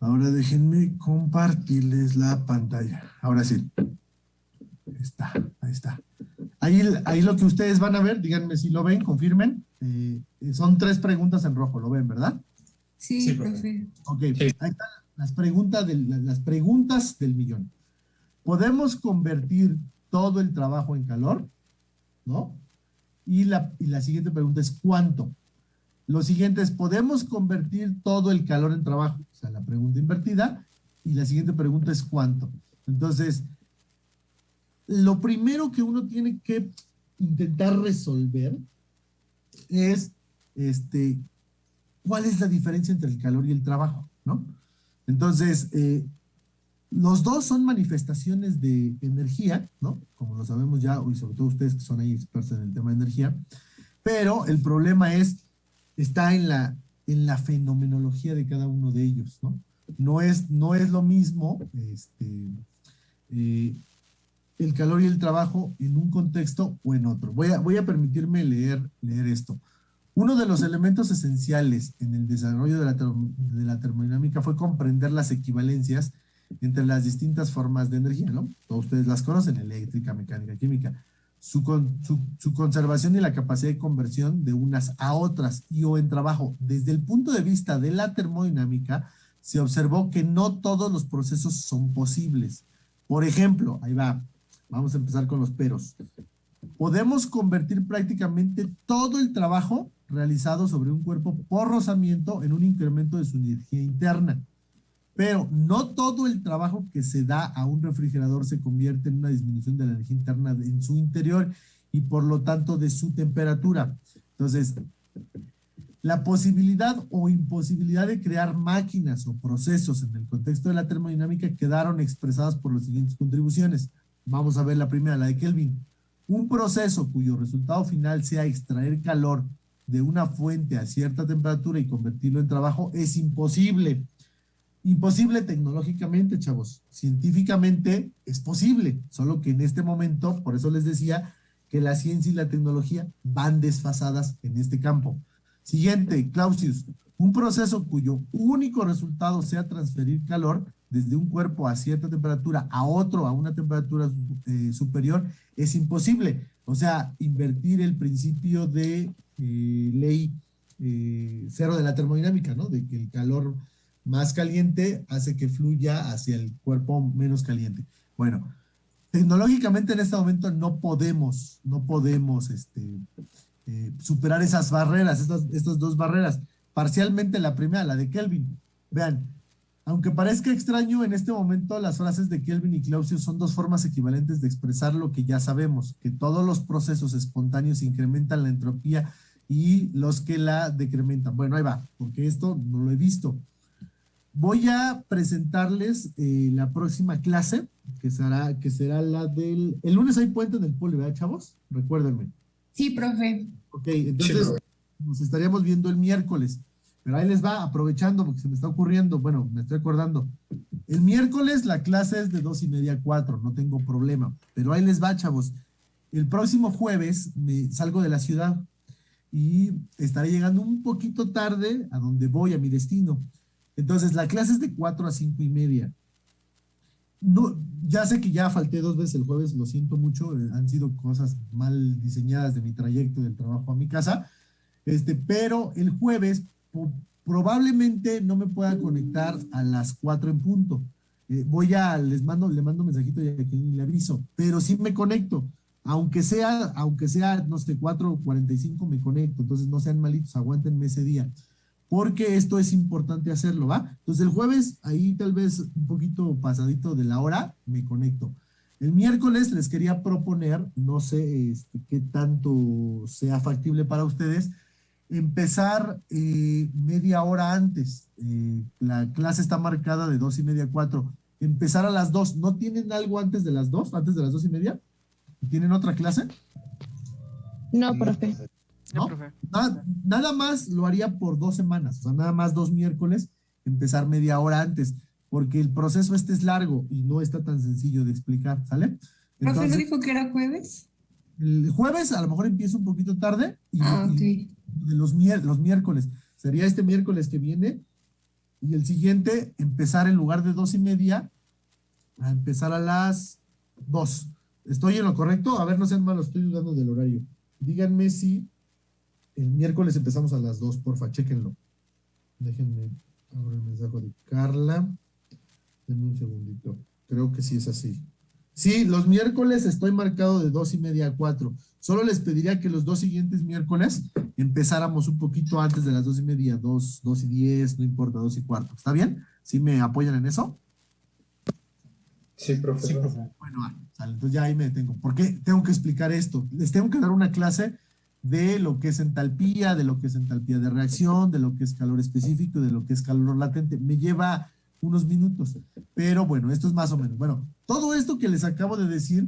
Speaker 1: Ahora déjenme compartirles la pantalla. Ahora sí. Ahí está. Ahí lo que ustedes van a ver, díganme si lo ven, confirmen. Son 3 preguntas en rojo, lo ven, ¿verdad?
Speaker 4: Sí,
Speaker 3: Sí,
Speaker 4: profe.
Speaker 1: Ok,
Speaker 2: Sí.
Speaker 1: ahí están las preguntas del millón. ¿Podemos convertir todo el trabajo en calor? ¿No? Y la siguiente pregunta es ¿cuánto? Lo siguiente es, ¿podemos convertir todo el calor en trabajo? O sea, la pregunta invertida. Y la siguiente pregunta es ¿cuánto? Entonces, lo primero que uno tiene que intentar resolver es, ¿cuál es la diferencia entre el calor y el trabajo? ¿No? Entonces, los dos son manifestaciones de energía, ¿no? Como lo sabemos ya, y sobre todo ustedes que son ahí expertos en el tema de energía, pero el problema está en la fenomenología de cada uno de ellos, ¿no? No es lo mismo el calor y el trabajo en un contexto o en otro. Voy a permitirme leer esto. Uno de los elementos esenciales en el desarrollo de la termodinámica fue comprender las equivalencias entre las distintas formas de energía, ¿no? Todos ustedes las conocen, eléctrica, mecánica, química. Su conservación y la capacidad de conversión de unas a otras y o en trabajo. Desde el punto de vista de la termodinámica, se observó que no todos los procesos son posibles. Por ejemplo, ahí va, vamos a empezar con los peros. Podemos convertir prácticamente todo el trabajo realizado sobre un cuerpo por rozamiento en un incremento de su energía interna. Pero no todo el trabajo que se da a un refrigerador se convierte en una disminución de la energía interna en su interior y por lo tanto de su temperatura. Entonces, la posibilidad o imposibilidad de crear máquinas o procesos en el contexto de la termodinámica quedaron expresadas por las siguientes contribuciones. Vamos a ver la primera, la de Kelvin. Un proceso cuyo resultado final sea extraer calor de una fuente a cierta temperatura y convertirlo en trabajo es imposible. Imposible tecnológicamente, chavos. Científicamente es posible, solo que en este momento, por eso les decía que la ciencia y la tecnología van desfasadas en este campo. Siguiente, Clausius. Un proceso cuyo único resultado sea transferir calor desde un cuerpo a cierta temperatura a otro a una temperatura superior es imposible. O sea, invertir el principio de ley cero de la termodinámica, ¿no? De que el calor más caliente hace que fluya hacia el cuerpo menos caliente. Bueno, tecnológicamente en este momento no podemos superar esas barreras, estas 2 barreras. Parcialmente la primera, la de Kelvin. Vean, aunque parezca extraño, en este momento las frases de Kelvin y Clausius son 2 formas equivalentes de expresar lo que ya sabemos, que todos los procesos espontáneos incrementan la entropía y los que la decrementan. Bueno, ahí va, porque esto no lo he visto. Voy a presentarles la próxima clase, que será la del... El lunes hay puente en el poli, ¿verdad, chavos? Recuérdenme.
Speaker 4: Sí, profe.
Speaker 1: Ok, entonces nos estaríamos viendo el miércoles. Pero ahí les va, aprovechando, porque se me está ocurriendo, bueno, me estoy acordando. El miércoles la clase es de 2:30 a 4, no tengo problema. Pero ahí les va, chavos. El próximo jueves me salgo de la ciudad y estaré llegando un poquito tarde a donde voy, a mi destino. Entonces, la clase es de 4 a 5:30. No, ya sé que ya falté 2 veces el jueves, lo siento mucho, han sido cosas mal diseñadas de mi trayecto del trabajo a mi casa, pero el jueves probablemente no me pueda conectar a las 4 en punto. Le mando mensajito y aquí le aviso, pero sí me conecto, aunque sea, no sé, 4:45 me conecto, entonces no sean malitos, aguántenme ese día. Porque esto es importante hacerlo, ¿va? Entonces el jueves, ahí tal vez un poquito pasadito de la hora, me conecto. El miércoles les quería proponer, no sé qué tanto sea factible para ustedes, empezar media hora antes. La clase está marcada de 2:30 a 4. Empezar a las 2. ¿No tienen algo antes de las 2? ¿Antes de las 2:30? ¿Tienen otra clase?
Speaker 5: No, profe.
Speaker 1: ¿No? Nada más lo haría por 2 semanas, o sea, nada más 2 miércoles, empezar media hora antes, porque el proceso es largo y no está tan sencillo de explicar, ¿sale?
Speaker 4: ¿Profe no
Speaker 1: Entonces,
Speaker 4: dijo que era jueves?
Speaker 1: El jueves a lo mejor empiezo un poquito tarde
Speaker 4: Ok.
Speaker 1: de los miércoles. Sería este miércoles que viene y el siguiente empezar en lugar de 2:30 a empezar a las 2. ¿Estoy en lo correcto? A ver, no sean malos, estoy dudando del horario. Díganme si el miércoles empezamos a las 2, porfa, chéquenlo. Déjenme abrir el mensaje de Carla. Denme un segundito. Creo que sí es así. Sí, los miércoles estoy marcado de 2:30 a 4. Solo les pediría que los dos siguientes miércoles empezáramos un poquito antes de las 2:30, 2:10, no importa, 2:15. ¿Está bien? ¿Sí me apoyan en eso?
Speaker 2: Sí, profe.
Speaker 3: Sí, profe.
Speaker 1: Bueno, sale, entonces ya ahí me detengo. ¿Por qué tengo que explicar esto? Les tengo que dar una clase de lo que es entalpía, de lo que es entalpía de reacción, de lo que es calor específico, de lo que es calor latente. Me lleva unos minutos, pero bueno, esto es más o menos. Bueno, todo esto que les acabo de decir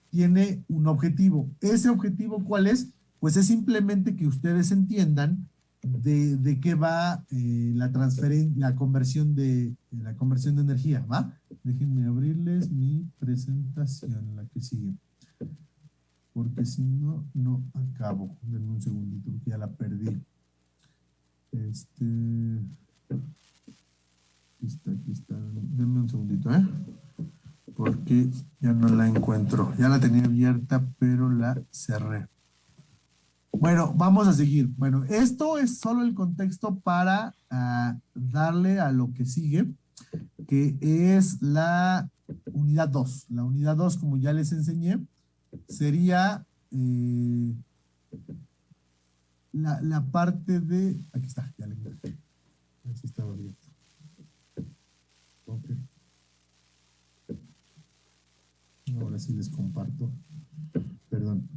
Speaker 1: tiene un objetivo. ¿Ese objetivo cuál es? Pues es simplemente que ustedes entiendan de qué va la conversión de energía, ¿va? Déjenme abrirles mi presentación, la que sigue. Porque si no, no acabo. Denme un segundito, porque ya la perdí. Aquí está. Denme un segundito, porque ya no la encuentro. Ya la tenía abierta, pero la cerré. Bueno, vamos a seguir. Bueno, esto es solo el contexto para darle a lo que sigue, que es la unidad 2. La unidad 2, como ya les enseñé, sería la parte de... Aquí está, ya le encontré. Así estaba bien. Ok. Ahora sí les comparto. Perdón.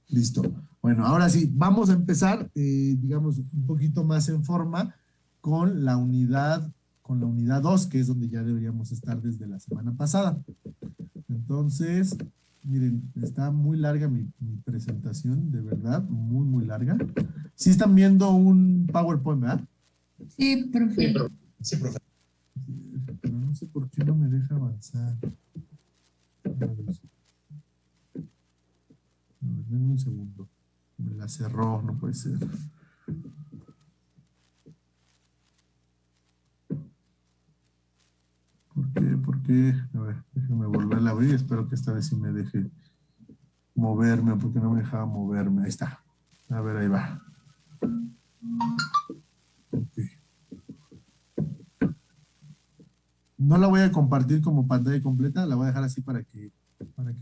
Speaker 1: Listo. Bueno, ahora sí, vamos a empezar, digamos, un poquito más en forma con la unidad 2, que es donde ya deberíamos estar desde la semana pasada. Entonces, miren, está muy larga mi presentación, de verdad, muy, muy larga. Sí están viendo un PowerPoint, ¿verdad?
Speaker 4: Sí, profe.
Speaker 3: Sí, profe.
Speaker 1: Pero no sé por qué no me deja avanzar. A ver, denme un segundo. Me la cerró, no puede ser. ¿Por qué? ¿Por qué? A ver, déjenme volverla a abrir. Espero que esta vez sí me deje moverme, porque no me dejaba moverme. Ahí está. A ver, ahí va. Okay. No la voy a compartir como pantalla completa, la voy a dejar así para que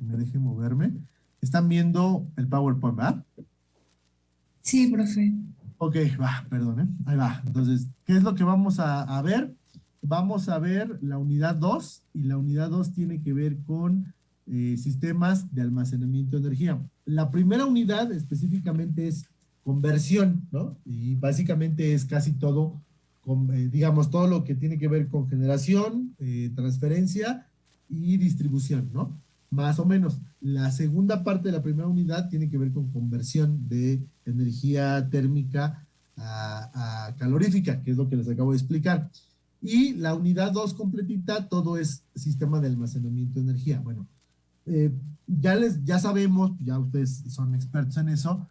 Speaker 1: me deje moverme. Están viendo el PowerPoint, ¿verdad?
Speaker 4: Sí, profe.
Speaker 1: Ok, va, perdón, ahí va. Entonces, ¿qué es lo que vamos a ver? Vamos a ver la unidad 2 y la unidad 2 tiene que ver con sistemas de almacenamiento de energía. La primera unidad específicamente es conversión, ¿no? Y básicamente es casi todo, digamos, todo lo que tiene que ver con generación, transferencia y distribución, ¿no? Más o menos. La segunda parte de la primera unidad tiene que ver con conversión de energía térmica a calorífica, que es lo que les acabo de explicar. Y la unidad 2 completita, todo es sistema de almacenamiento de energía. Bueno, ya sabemos, ya ustedes son expertos en eso,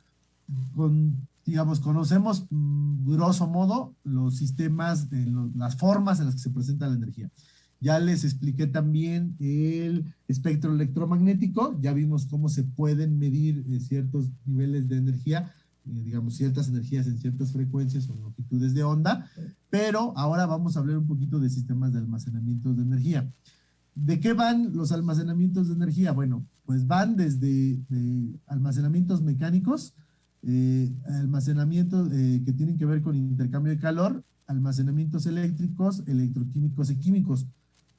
Speaker 1: digamos, conocemos grosso modo los sistemas, las formas en las que se presenta la energía. Ya les expliqué también el espectro electromagnético, ya vimos cómo se pueden medir ciertos niveles de energía, digamos, ciertas energías en ciertas frecuencias o longitudes de onda, pero ahora vamos a hablar un poquito de sistemas de almacenamiento de energía. ¿De qué van los almacenamientos de energía? Bueno, pues van desde almacenamientos mecánicos, almacenamientos que tienen que ver con intercambio de calor, almacenamientos eléctricos, electroquímicos y químicos.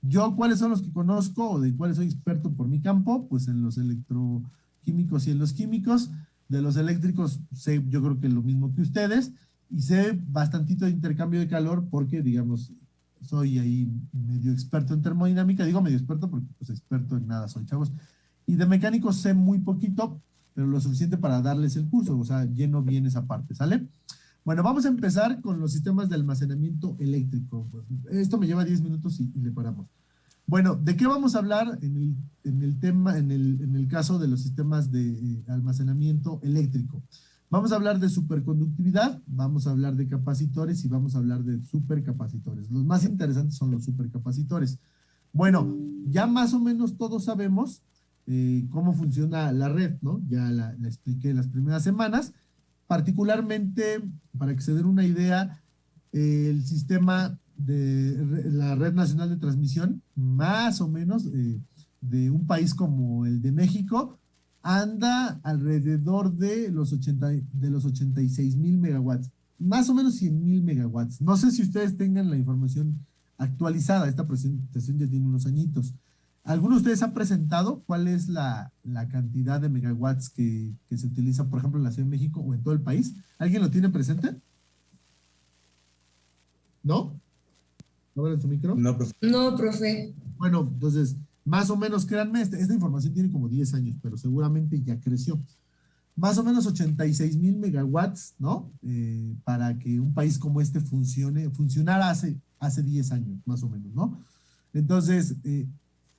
Speaker 1: Yo, ¿cuáles son los que conozco o de cuáles soy experto por mi campo? Pues en los electroquímicos y en los químicos. De los eléctricos sé, yo creo que lo mismo que ustedes, y sé bastantito de intercambio de calor porque, digamos, soy ahí medio experto en termodinámica. Digo medio experto porque pues experto en nada soy, chavos. Y de mecánicos sé muy poquito, pero lo suficiente para darles el curso, o sea, lleno bien esa parte, ¿sale? Bueno, vamos a empezar con los sistemas de almacenamiento eléctrico. Esto me lleva 10 minutos y le paramos. Bueno, ¿de qué vamos a hablar en el tema, en el caso de los sistemas de almacenamiento eléctrico? Vamos a hablar de superconductividad, vamos a hablar de capacitores y vamos a hablar de supercapacitores. Los más interesantes son los supercapacitores. Bueno, ya más o menos todos sabemos cómo funciona la red, ¿no? Ya la expliqué en las primeras semanas. Particularmente, para que se den una idea, el sistema de la Red Nacional de Transmisión, más o menos de un país como el de México, anda alrededor de los 86,000 megawatts, más o menos 100,000 megawatts. No sé si ustedes tengan la información actualizada, esta presentación ya tiene unos añitos. ¿Alguno de ustedes ha presentado cuál es la cantidad de megawatts que se utiliza, por ejemplo, en la Ciudad de México o en todo el país? ¿Alguien lo tiene presente? ¿No? ¿No ven su micro?
Speaker 3: No, profe.
Speaker 4: No, profe.
Speaker 1: Bueno, entonces, más o menos, créanme, esta información tiene como 10 años, pero seguramente ya creció. Más o menos 86,000 megawatts, ¿no? Para que un país como este funcionara hace 10 años, más o menos, ¿no? Entonces,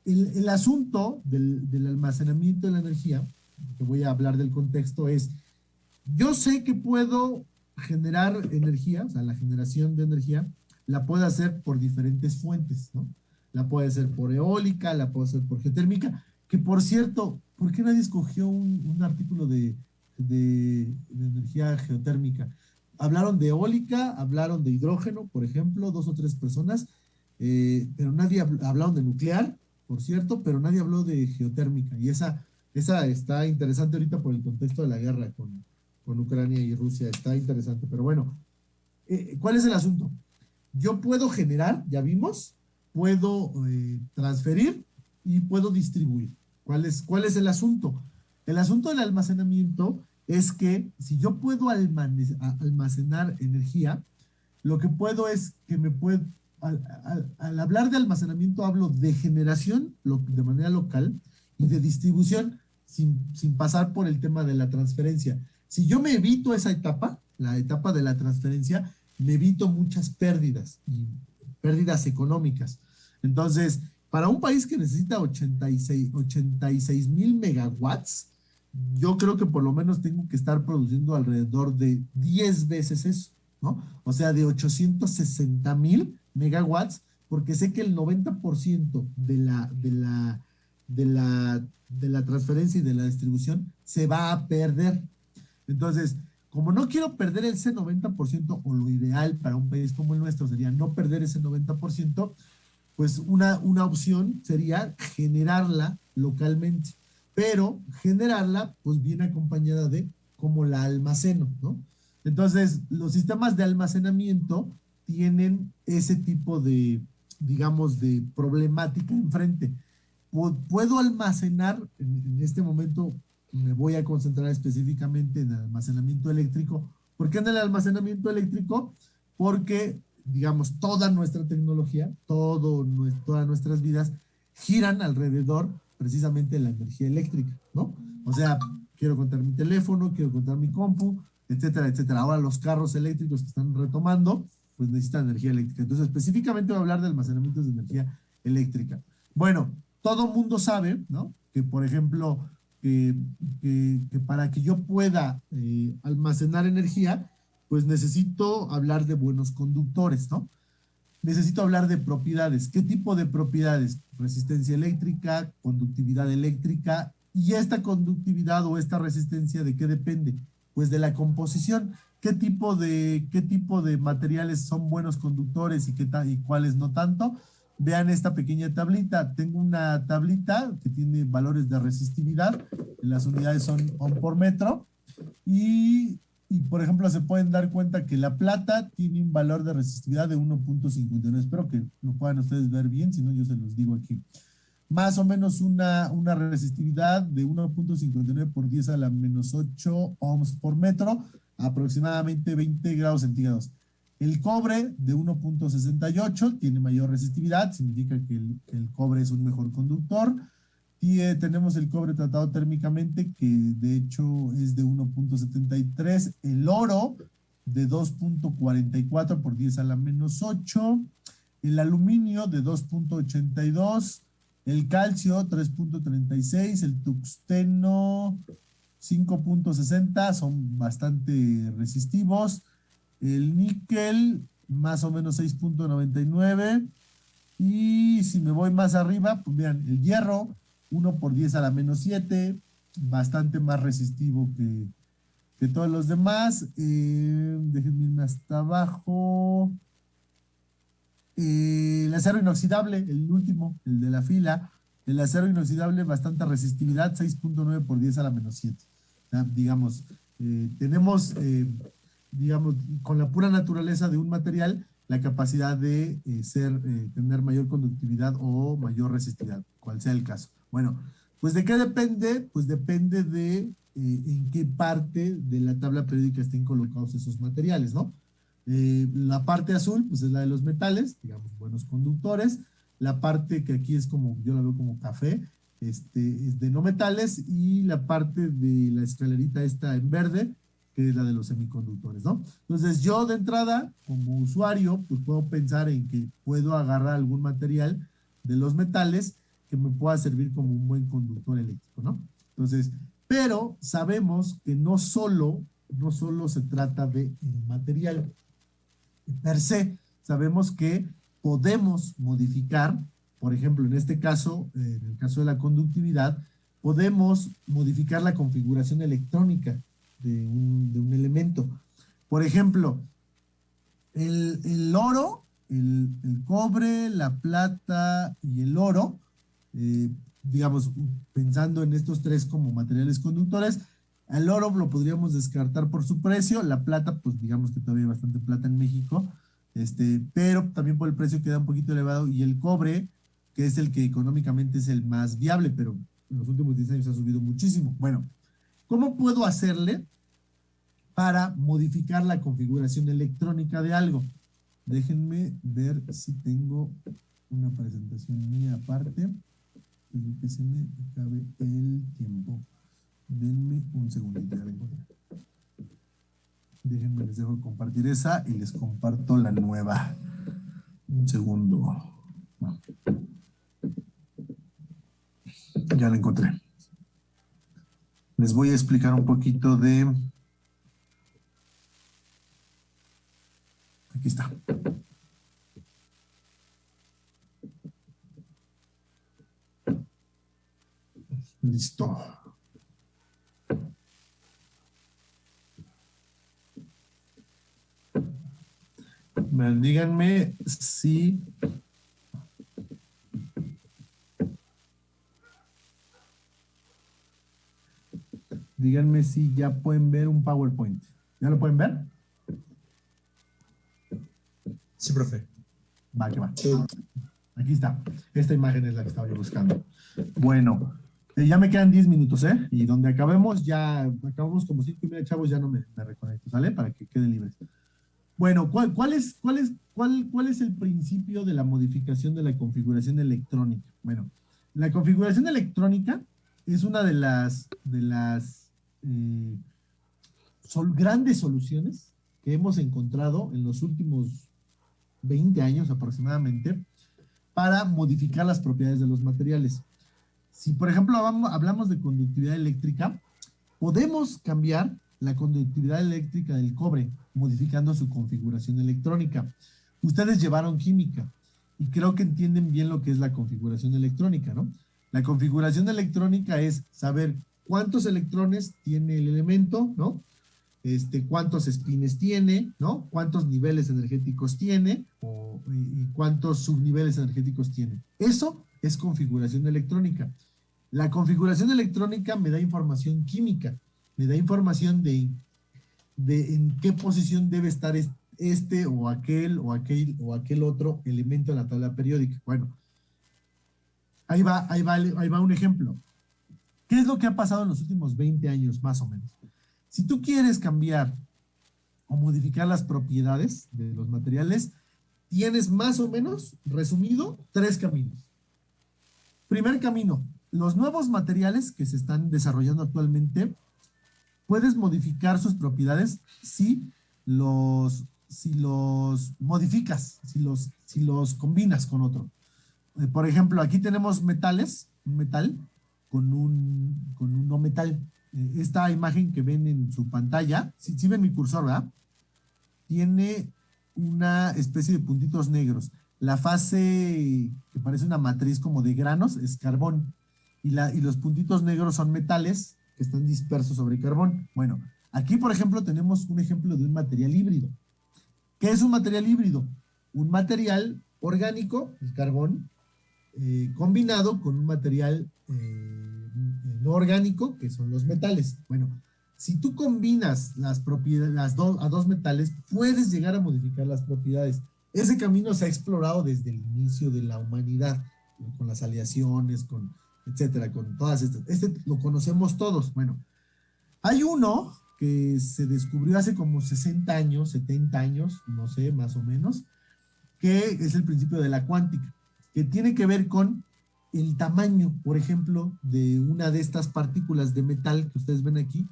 Speaker 1: el asunto del almacenamiento de la energía, que voy a hablar del contexto, es, yo sé que puedo generar energía, o sea, la generación de energía, la puedo hacer por diferentes fuentes, ¿no? La puedo hacer por eólica, la puedo hacer por geotérmica, que por cierto, ¿por qué nadie escogió un artículo de energía geotérmica? Hablaron de eólica, hablaron de hidrógeno, por ejemplo, 2 o 3 personas, pero nadie hablaron de nuclear, por cierto, pero nadie habló de geotérmica, y esa está interesante ahorita por el contexto de la guerra con Ucrania y Rusia, está interesante, pero bueno, ¿cuál es el asunto? Yo puedo generar, ya vimos, puedo transferir y puedo distribuir. ¿Cuál es el asunto? El asunto del almacenamiento es que si yo puedo almacenar energía, lo que puedo es que al hablar de almacenamiento hablo de generación de manera local y de distribución sin pasar por el tema de la transferencia. Si yo me evito esa etapa, la etapa de la transferencia, me evito muchas pérdidas, y pérdidas económicas. Entonces, para un país que necesita 86,000 megawatts, yo creo que por lo menos tengo que estar produciendo alrededor de 10 veces eso, ¿no? O sea, de 860,000 megawatts, porque sé que el 90% de la transferencia y de la distribución se va a perder. Entonces, como no quiero perder ese 90%, o lo ideal para un país como el nuestro sería no perder ese 90%, pues una opción sería generarla localmente, pero generarla pues viene acompañada de cómo la almaceno, ¿no? Entonces, los sistemas de almacenamiento tienen ese tipo de, digamos, de problemática enfrente. Puedo almacenar, en este momento me voy a concentrar específicamente en el almacenamiento eléctrico. ¿Por qué en el almacenamiento eléctrico? Porque, digamos, toda nuestra tecnología, todas nuestras vidas giran alrededor precisamente de la energía eléctrica, ¿no? O sea, quiero contar mi teléfono, quiero contar mi compu, etcétera, etcétera. Ahora los carros eléctricos que están retomando, pues necesitan energía eléctrica. Entonces, específicamente voy a hablar de almacenamientos de energía eléctrica. Bueno, todo mundo sabe, ¿no? Que, por ejemplo, que para que yo pueda almacenar energía, pues necesito hablar de buenos conductores, ¿no? Necesito hablar de propiedades. ¿Qué tipo de propiedades? Resistencia eléctrica, conductividad eléctrica. ¿Y esta conductividad o esta resistencia de qué depende? Pues de la composición. ¿Qué tipo de materiales son buenos conductores y cuáles no tanto? Vean esta pequeña tablita. Tengo una tablita que tiene valores de resistividad. Las unidades son ohm por metro. Y, por ejemplo, se pueden dar cuenta que la plata tiene un valor de resistividad de 1.59. Espero que lo puedan ustedes ver bien, si no yo se los digo aquí. Más o menos una resistividad de 1.59 por 10 a la menos 8 ohms por metro, aproximadamente 20 grados centígrados. El cobre de 1.68 tiene mayor resistividad, significa que el cobre es un mejor conductor. Y tenemos el cobre tratado térmicamente, que de hecho es de 1.73. El oro de 2.44 por 10 a la menos 8. el aluminio de 2.82, el calcio 3.36, el tungsteno 5.60, son bastante resistivos, el níquel más o menos 6.99, y si me voy más arriba, pues vean, el hierro 1 por 10 a la menos 7, bastante más resistivo que todos los demás. Déjenme irme hasta abajo. El acero inoxidable, el último, el de la fila, el acero inoxidable, bastante resistividad, 6.9 por 10 a la menos 7. Digamos, tenemos, digamos, con la pura naturaleza de un material, la capacidad de tener mayor conductividad o mayor resistividad, cual sea el caso. Bueno, pues ¿de qué depende? Pues depende de en qué parte de la tabla periódica estén colocados esos materiales, ¿no? La parte azul, pues es la de los metales, digamos, buenos conductores. La parte que aquí es como, yo la veo como café, es de no metales, y la parte de la escalerita esta en verde, que es la de los semiconductores, ¿no? Entonces yo de entrada, como usuario, pues puedo pensar en que puedo agarrar algún material de los metales que me pueda servir como un buen conductor eléctrico, ¿no? Entonces, pero sabemos que no solo se trata de material per se, sabemos que podemos modificar, por ejemplo, en este caso, en el caso de la conductividad, podemos modificar la configuración electrónica de un elemento. Por ejemplo, el oro, el cobre, la plata y el oro, digamos, pensando en estos tres como materiales conductores, al oro lo podríamos descartar por su precio, la plata, pues digamos que todavía hay bastante plata en México, pero también por el precio queda un poquito elevado, y el cobre, que es el que económicamente es el más viable, pero en los últimos 10 años ha subido muchísimo. Bueno, ¿cómo puedo hacerle para modificar la configuración electrónica de algo? Déjenme ver si tengo una presentación mía aparte, que se me acabe el tiempo. Denme un segundito, ya la encontré. Déjenme, les dejo compartir esa y les comparto la nueva. Un segundo. Ya la encontré. Les voy a explicar un poquito de... Aquí está. Listo. Díganme si ya pueden ver un PowerPoint. ¿Ya lo pueden ver?
Speaker 3: Sí, profe.
Speaker 1: Va, que va. Aquí está. Esta imagen es la que estaba yo buscando. Bueno, ya me quedan 10 minutos, ¿eh? Y donde acabemos, ya acabamos como 5 y media, chavos, ya no me reconecto, ¿sale? Para que queden libres. Bueno, ¿cuál es el principio de la modificación de la configuración electrónica? Bueno, la configuración electrónica es una de las grandes soluciones que hemos encontrado en los últimos 20 años aproximadamente para modificar las propiedades de los materiales. Si, por ejemplo, hablamos de conductividad eléctrica, podemos cambiar la conductividad eléctrica del cobre modificando su configuración electrónica. Ustedes llevaron química y creo que entienden bien lo que es la configuración electrónica, ¿no? La configuración electrónica es saber cuántos electrones tiene el elemento, ¿no? Cuántos espines tiene, ¿no? Cuántos niveles energéticos tiene y cuántos subniveles energéticos tiene. Eso es configuración electrónica. La configuración electrónica me da información química, me da información de en qué posición debe estar o aquel otro elemento en la tabla periódica. Bueno, ahí va un ejemplo. ¿Qué es lo que ha pasado en los últimos 20 años más o menos? Si tú quieres cambiar o modificar las propiedades de los materiales, tienes más o menos, resumido, 3 caminos. Primer camino, los nuevos materiales que se están desarrollando actualmente, puedes modificar sus propiedades si los si los modificas, si los combinas con otro. Por ejemplo, aquí tenemos metales, un metal con un no metal. Esta imagen que ven en su pantalla, si ven mi cursor, ¿verdad? Tiene una especie de puntitos negros. La fase que parece una matriz como de granos es carbón. Y los puntitos negros son metales que están dispersos sobre carbón. Bueno, aquí, por ejemplo, tenemos un ejemplo de un material híbrido. ¿Qué es un material híbrido? Un material orgánico, el carbón, combinado con un material no orgánico, que son los metales. Bueno, si tú combinas las propiedades a dos metales, puedes llegar a modificar las propiedades. Ese camino se ha explorado desde el inicio de la humanidad, con las aleaciones, etcétera, con todas estas. Este lo conocemos todos. Bueno, hay uno que se descubrió hace como 60 años, 70 años, no sé, más o menos, que es el principio de la cuántica, que tiene que ver con el tamaño, por ejemplo, de una de estas partículas de metal que ustedes ven aquí.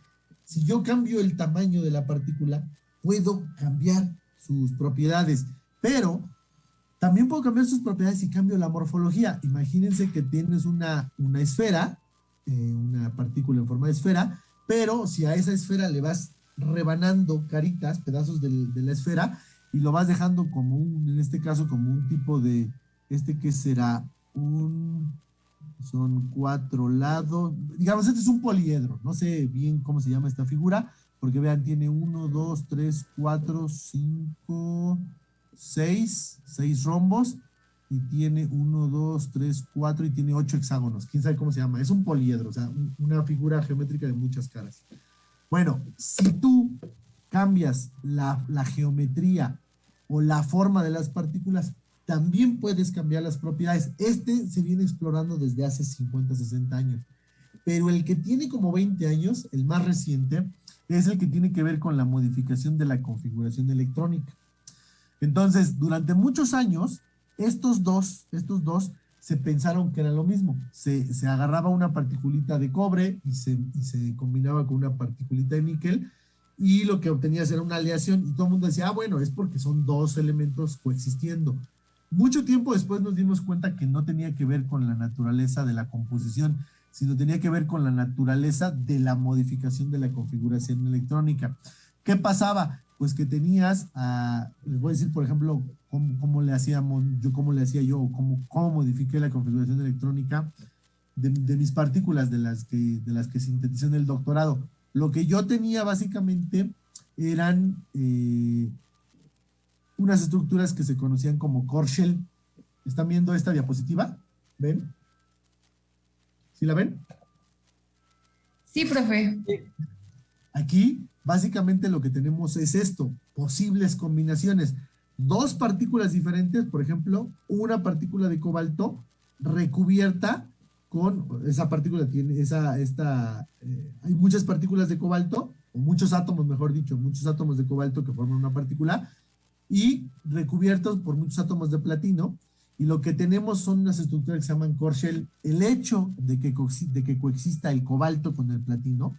Speaker 1: Si yo cambio el tamaño de la partícula, puedo cambiar sus propiedades, pero también puedo cambiar sus propiedades si cambio la morfología. Imagínense que tienes una esfera, una partícula en forma de esfera, pero si a esa esfera le vas rebanando caritas, pedazos de la esfera, y lo vas dejando como en este caso, como un tipo de, ¿qué será? Son 4 lados, digamos, este es un poliedro, no sé bien cómo se llama esta figura, porque vean, tiene 1, 2, 3, 4, 5, 6 rombos, y tiene 1, 2, 3, 4, y tiene 8 hexágonos. ¿Quién sabe cómo se llama? Es un poliedro, o sea, una figura geométrica de muchas caras. Bueno, si tú cambias la geometría o la forma de las partículas, también puedes cambiar las propiedades. Se viene explorando desde hace 50, 60 años. Pero el que tiene como 20 años, el más reciente, es el que tiene que ver con la modificación de la configuración electrónica. Entonces, durante muchos años, estos dos se pensaron que era lo mismo. Se agarraba una particulita de cobre y se combinaba con una particulita de níquel, y lo que obtenías era una aleación, y todo el mundo decía, bueno, es porque son dos elementos coexistiendo. Mucho tiempo después nos dimos cuenta que no tenía que ver con la naturaleza de la composición, sino tenía que ver con la naturaleza de la modificación de la configuración electrónica. ¿Qué pasaba? Pues que tenías, les voy a decir, por ejemplo, cómo le hacía yo, o cómo modifiqué la configuración electrónica de mis partículas, de las que sinteticé en el doctorado. Lo que yo tenía básicamente eran unas estructuras que se conocían como core shell. ¿Están viendo esta diapositiva? ¿Ven? ¿Sí la ven?
Speaker 4: Sí, profe.
Speaker 1: Aquí, básicamente lo que tenemos es esto, posibles combinaciones. Dos partículas diferentes, por ejemplo, una partícula de cobalto recubierta con, esa partícula tiene, hay muchas partículas de cobalto, o muchos átomos, mejor dicho, muchos átomos de cobalto que forman una partícula, y recubiertos por muchos átomos de platino, y lo que tenemos son unas estructuras que se llaman core shell. El hecho de que coexista el cobalto con el platino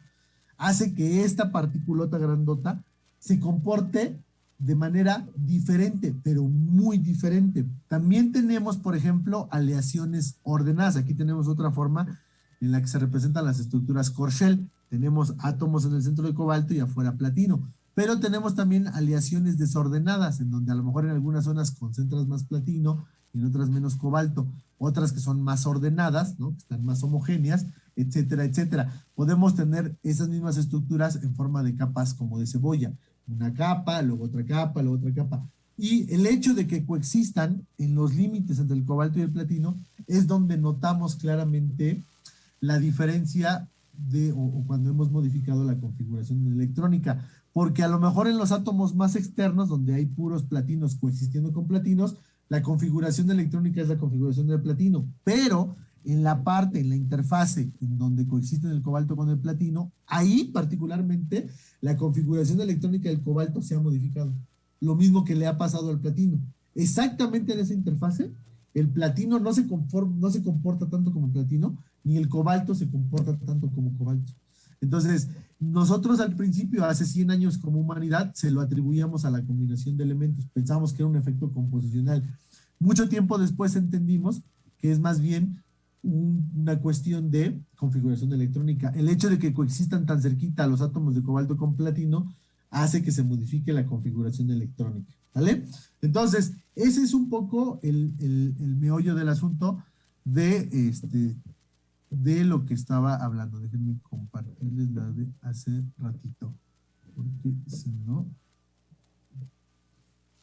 Speaker 1: hace que esta particulota grandota se comporte de manera diferente, pero muy diferente. También tenemos, por ejemplo, aleaciones ordenadas. Aquí tenemos otra forma en la que se representan las estructuras core shell. Tenemos átomos en el centro de cobalto y afuera platino. Pero tenemos también aleaciones desordenadas, en donde a lo mejor en algunas zonas concentras más platino y en otras menos cobalto. Otras que son más ordenadas, ¿no? Que están más homogéneas, etcétera, etcétera. Podemos tener esas mismas estructuras en forma de capas como de cebolla. Una capa, luego otra capa, luego otra capa. Y el hecho de que coexistan en los límites entre el cobalto y el platino es donde notamos claramente la diferencia o cuando hemos modificado la configuración electrónica. Porque a lo mejor en los átomos más externos, donde hay puros platinos coexistiendo con platinos, la configuración electrónica es la configuración del platino. Pero en la interfase en donde coexisten el cobalto con el platino, ahí particularmente la configuración electrónica del cobalto se ha modificado. Lo mismo que le ha pasado al platino. Exactamente en esa interfase, el platino no se comporta tanto como platino, ni el cobalto se comporta tanto como cobalto. Entonces, nosotros al principio, hace 100 años como humanidad, se lo atribuíamos a la combinación de elementos, pensábamos que era un efecto composicional. Mucho tiempo después entendimos que es más bien una cuestión de configuración electrónica. El hecho de que coexistan tan cerquita los átomos de cobalto con platino hace que se modifique la configuración electrónica, ¿vale? Entonces, ese es un poco el meollo del asunto de lo que estaba hablando. Déjenme compartirles la de hace ratito, porque si no,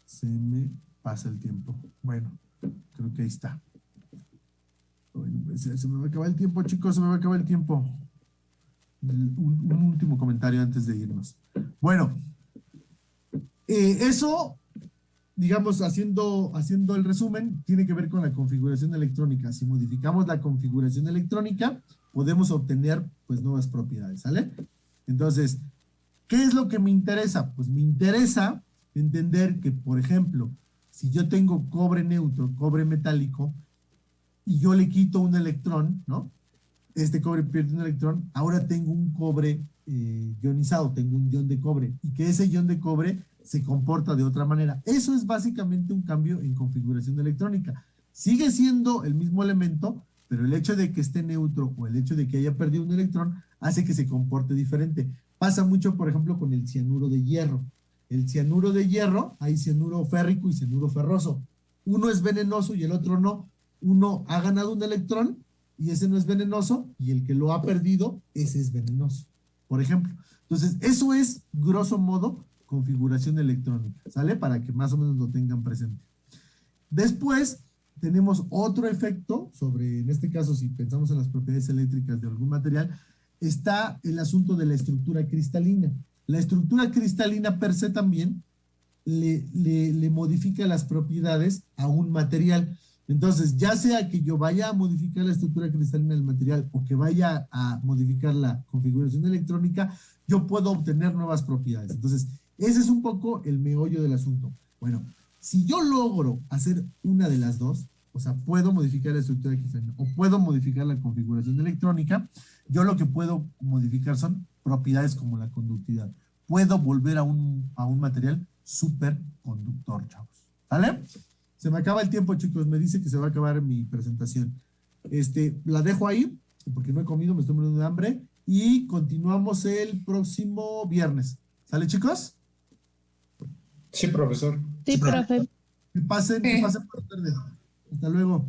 Speaker 1: se me pasa el tiempo. Bueno, creo que ahí está. Bueno, pues se me va a acabar el tiempo, chicos, se me va a acabar el tiempo. Un último comentario antes de irnos. Bueno, eso, digamos, haciendo el resumen, tiene que ver con la configuración electrónica. Si modificamos la configuración electrónica, podemos obtener, pues, nuevas propiedades, ¿sale? Entonces, ¿qué es lo que me interesa? Pues me interesa entender que, por ejemplo, si yo tengo cobre neutro, cobre metálico, y yo le quito un electrón, ¿no? Este cobre pierde un electrón, ahora tengo un cobre ionizado, tengo un ion de cobre, y que ese ion de cobre se comporta de otra manera. Eso es básicamente un cambio en configuración electrónica. Sigue siendo el mismo elemento, pero el hecho de que esté neutro o el hecho de que haya perdido un electrón hace que se comporte diferente. Pasa mucho, por ejemplo, con el cianuro de hierro. El cianuro de hierro, hay cianuro férrico y cianuro ferroso. Uno es venenoso y el otro no. Uno ha ganado un electrón y ese no es venenoso, y el que lo ha perdido, ese es venenoso, por ejemplo. Entonces, eso es, grosso modo, configuración electrónica, ¿sale? Para que más o menos lo tengan presente. Después, tenemos otro efecto sobre, en este caso, si pensamos en las propiedades eléctricas de algún material, está el asunto de la estructura cristalina. La estructura cristalina per se también le modifica las propiedades a un material. Entonces, ya sea que yo vaya a modificar la estructura cristalina del material o que vaya a modificar la configuración electrónica, yo puedo obtener nuevas propiedades. Entonces, ese es un poco el meollo del asunto. Bueno, si yo logro hacer una de las dos, o sea, puedo modificar la estructura cristalina o puedo modificar la configuración electrónica, yo lo que puedo modificar son propiedades como la conductividad. Puedo volver a un material superconductor, chavos. ¿Vale? Se me acaba el tiempo, chicos. Me dice que se va a acabar mi presentación. La dejo ahí, porque no he comido, me estoy muriendo de hambre. Y continuamos el próximo viernes. ¿Sale, chicos?
Speaker 2: Sí, profesor.
Speaker 5: Sí, profe.
Speaker 1: Que pasen por la tarde. Hasta luego.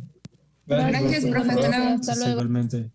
Speaker 4: Gracias, profe. Hasta luego.
Speaker 5: Hasta luego.
Speaker 3: Igualmente.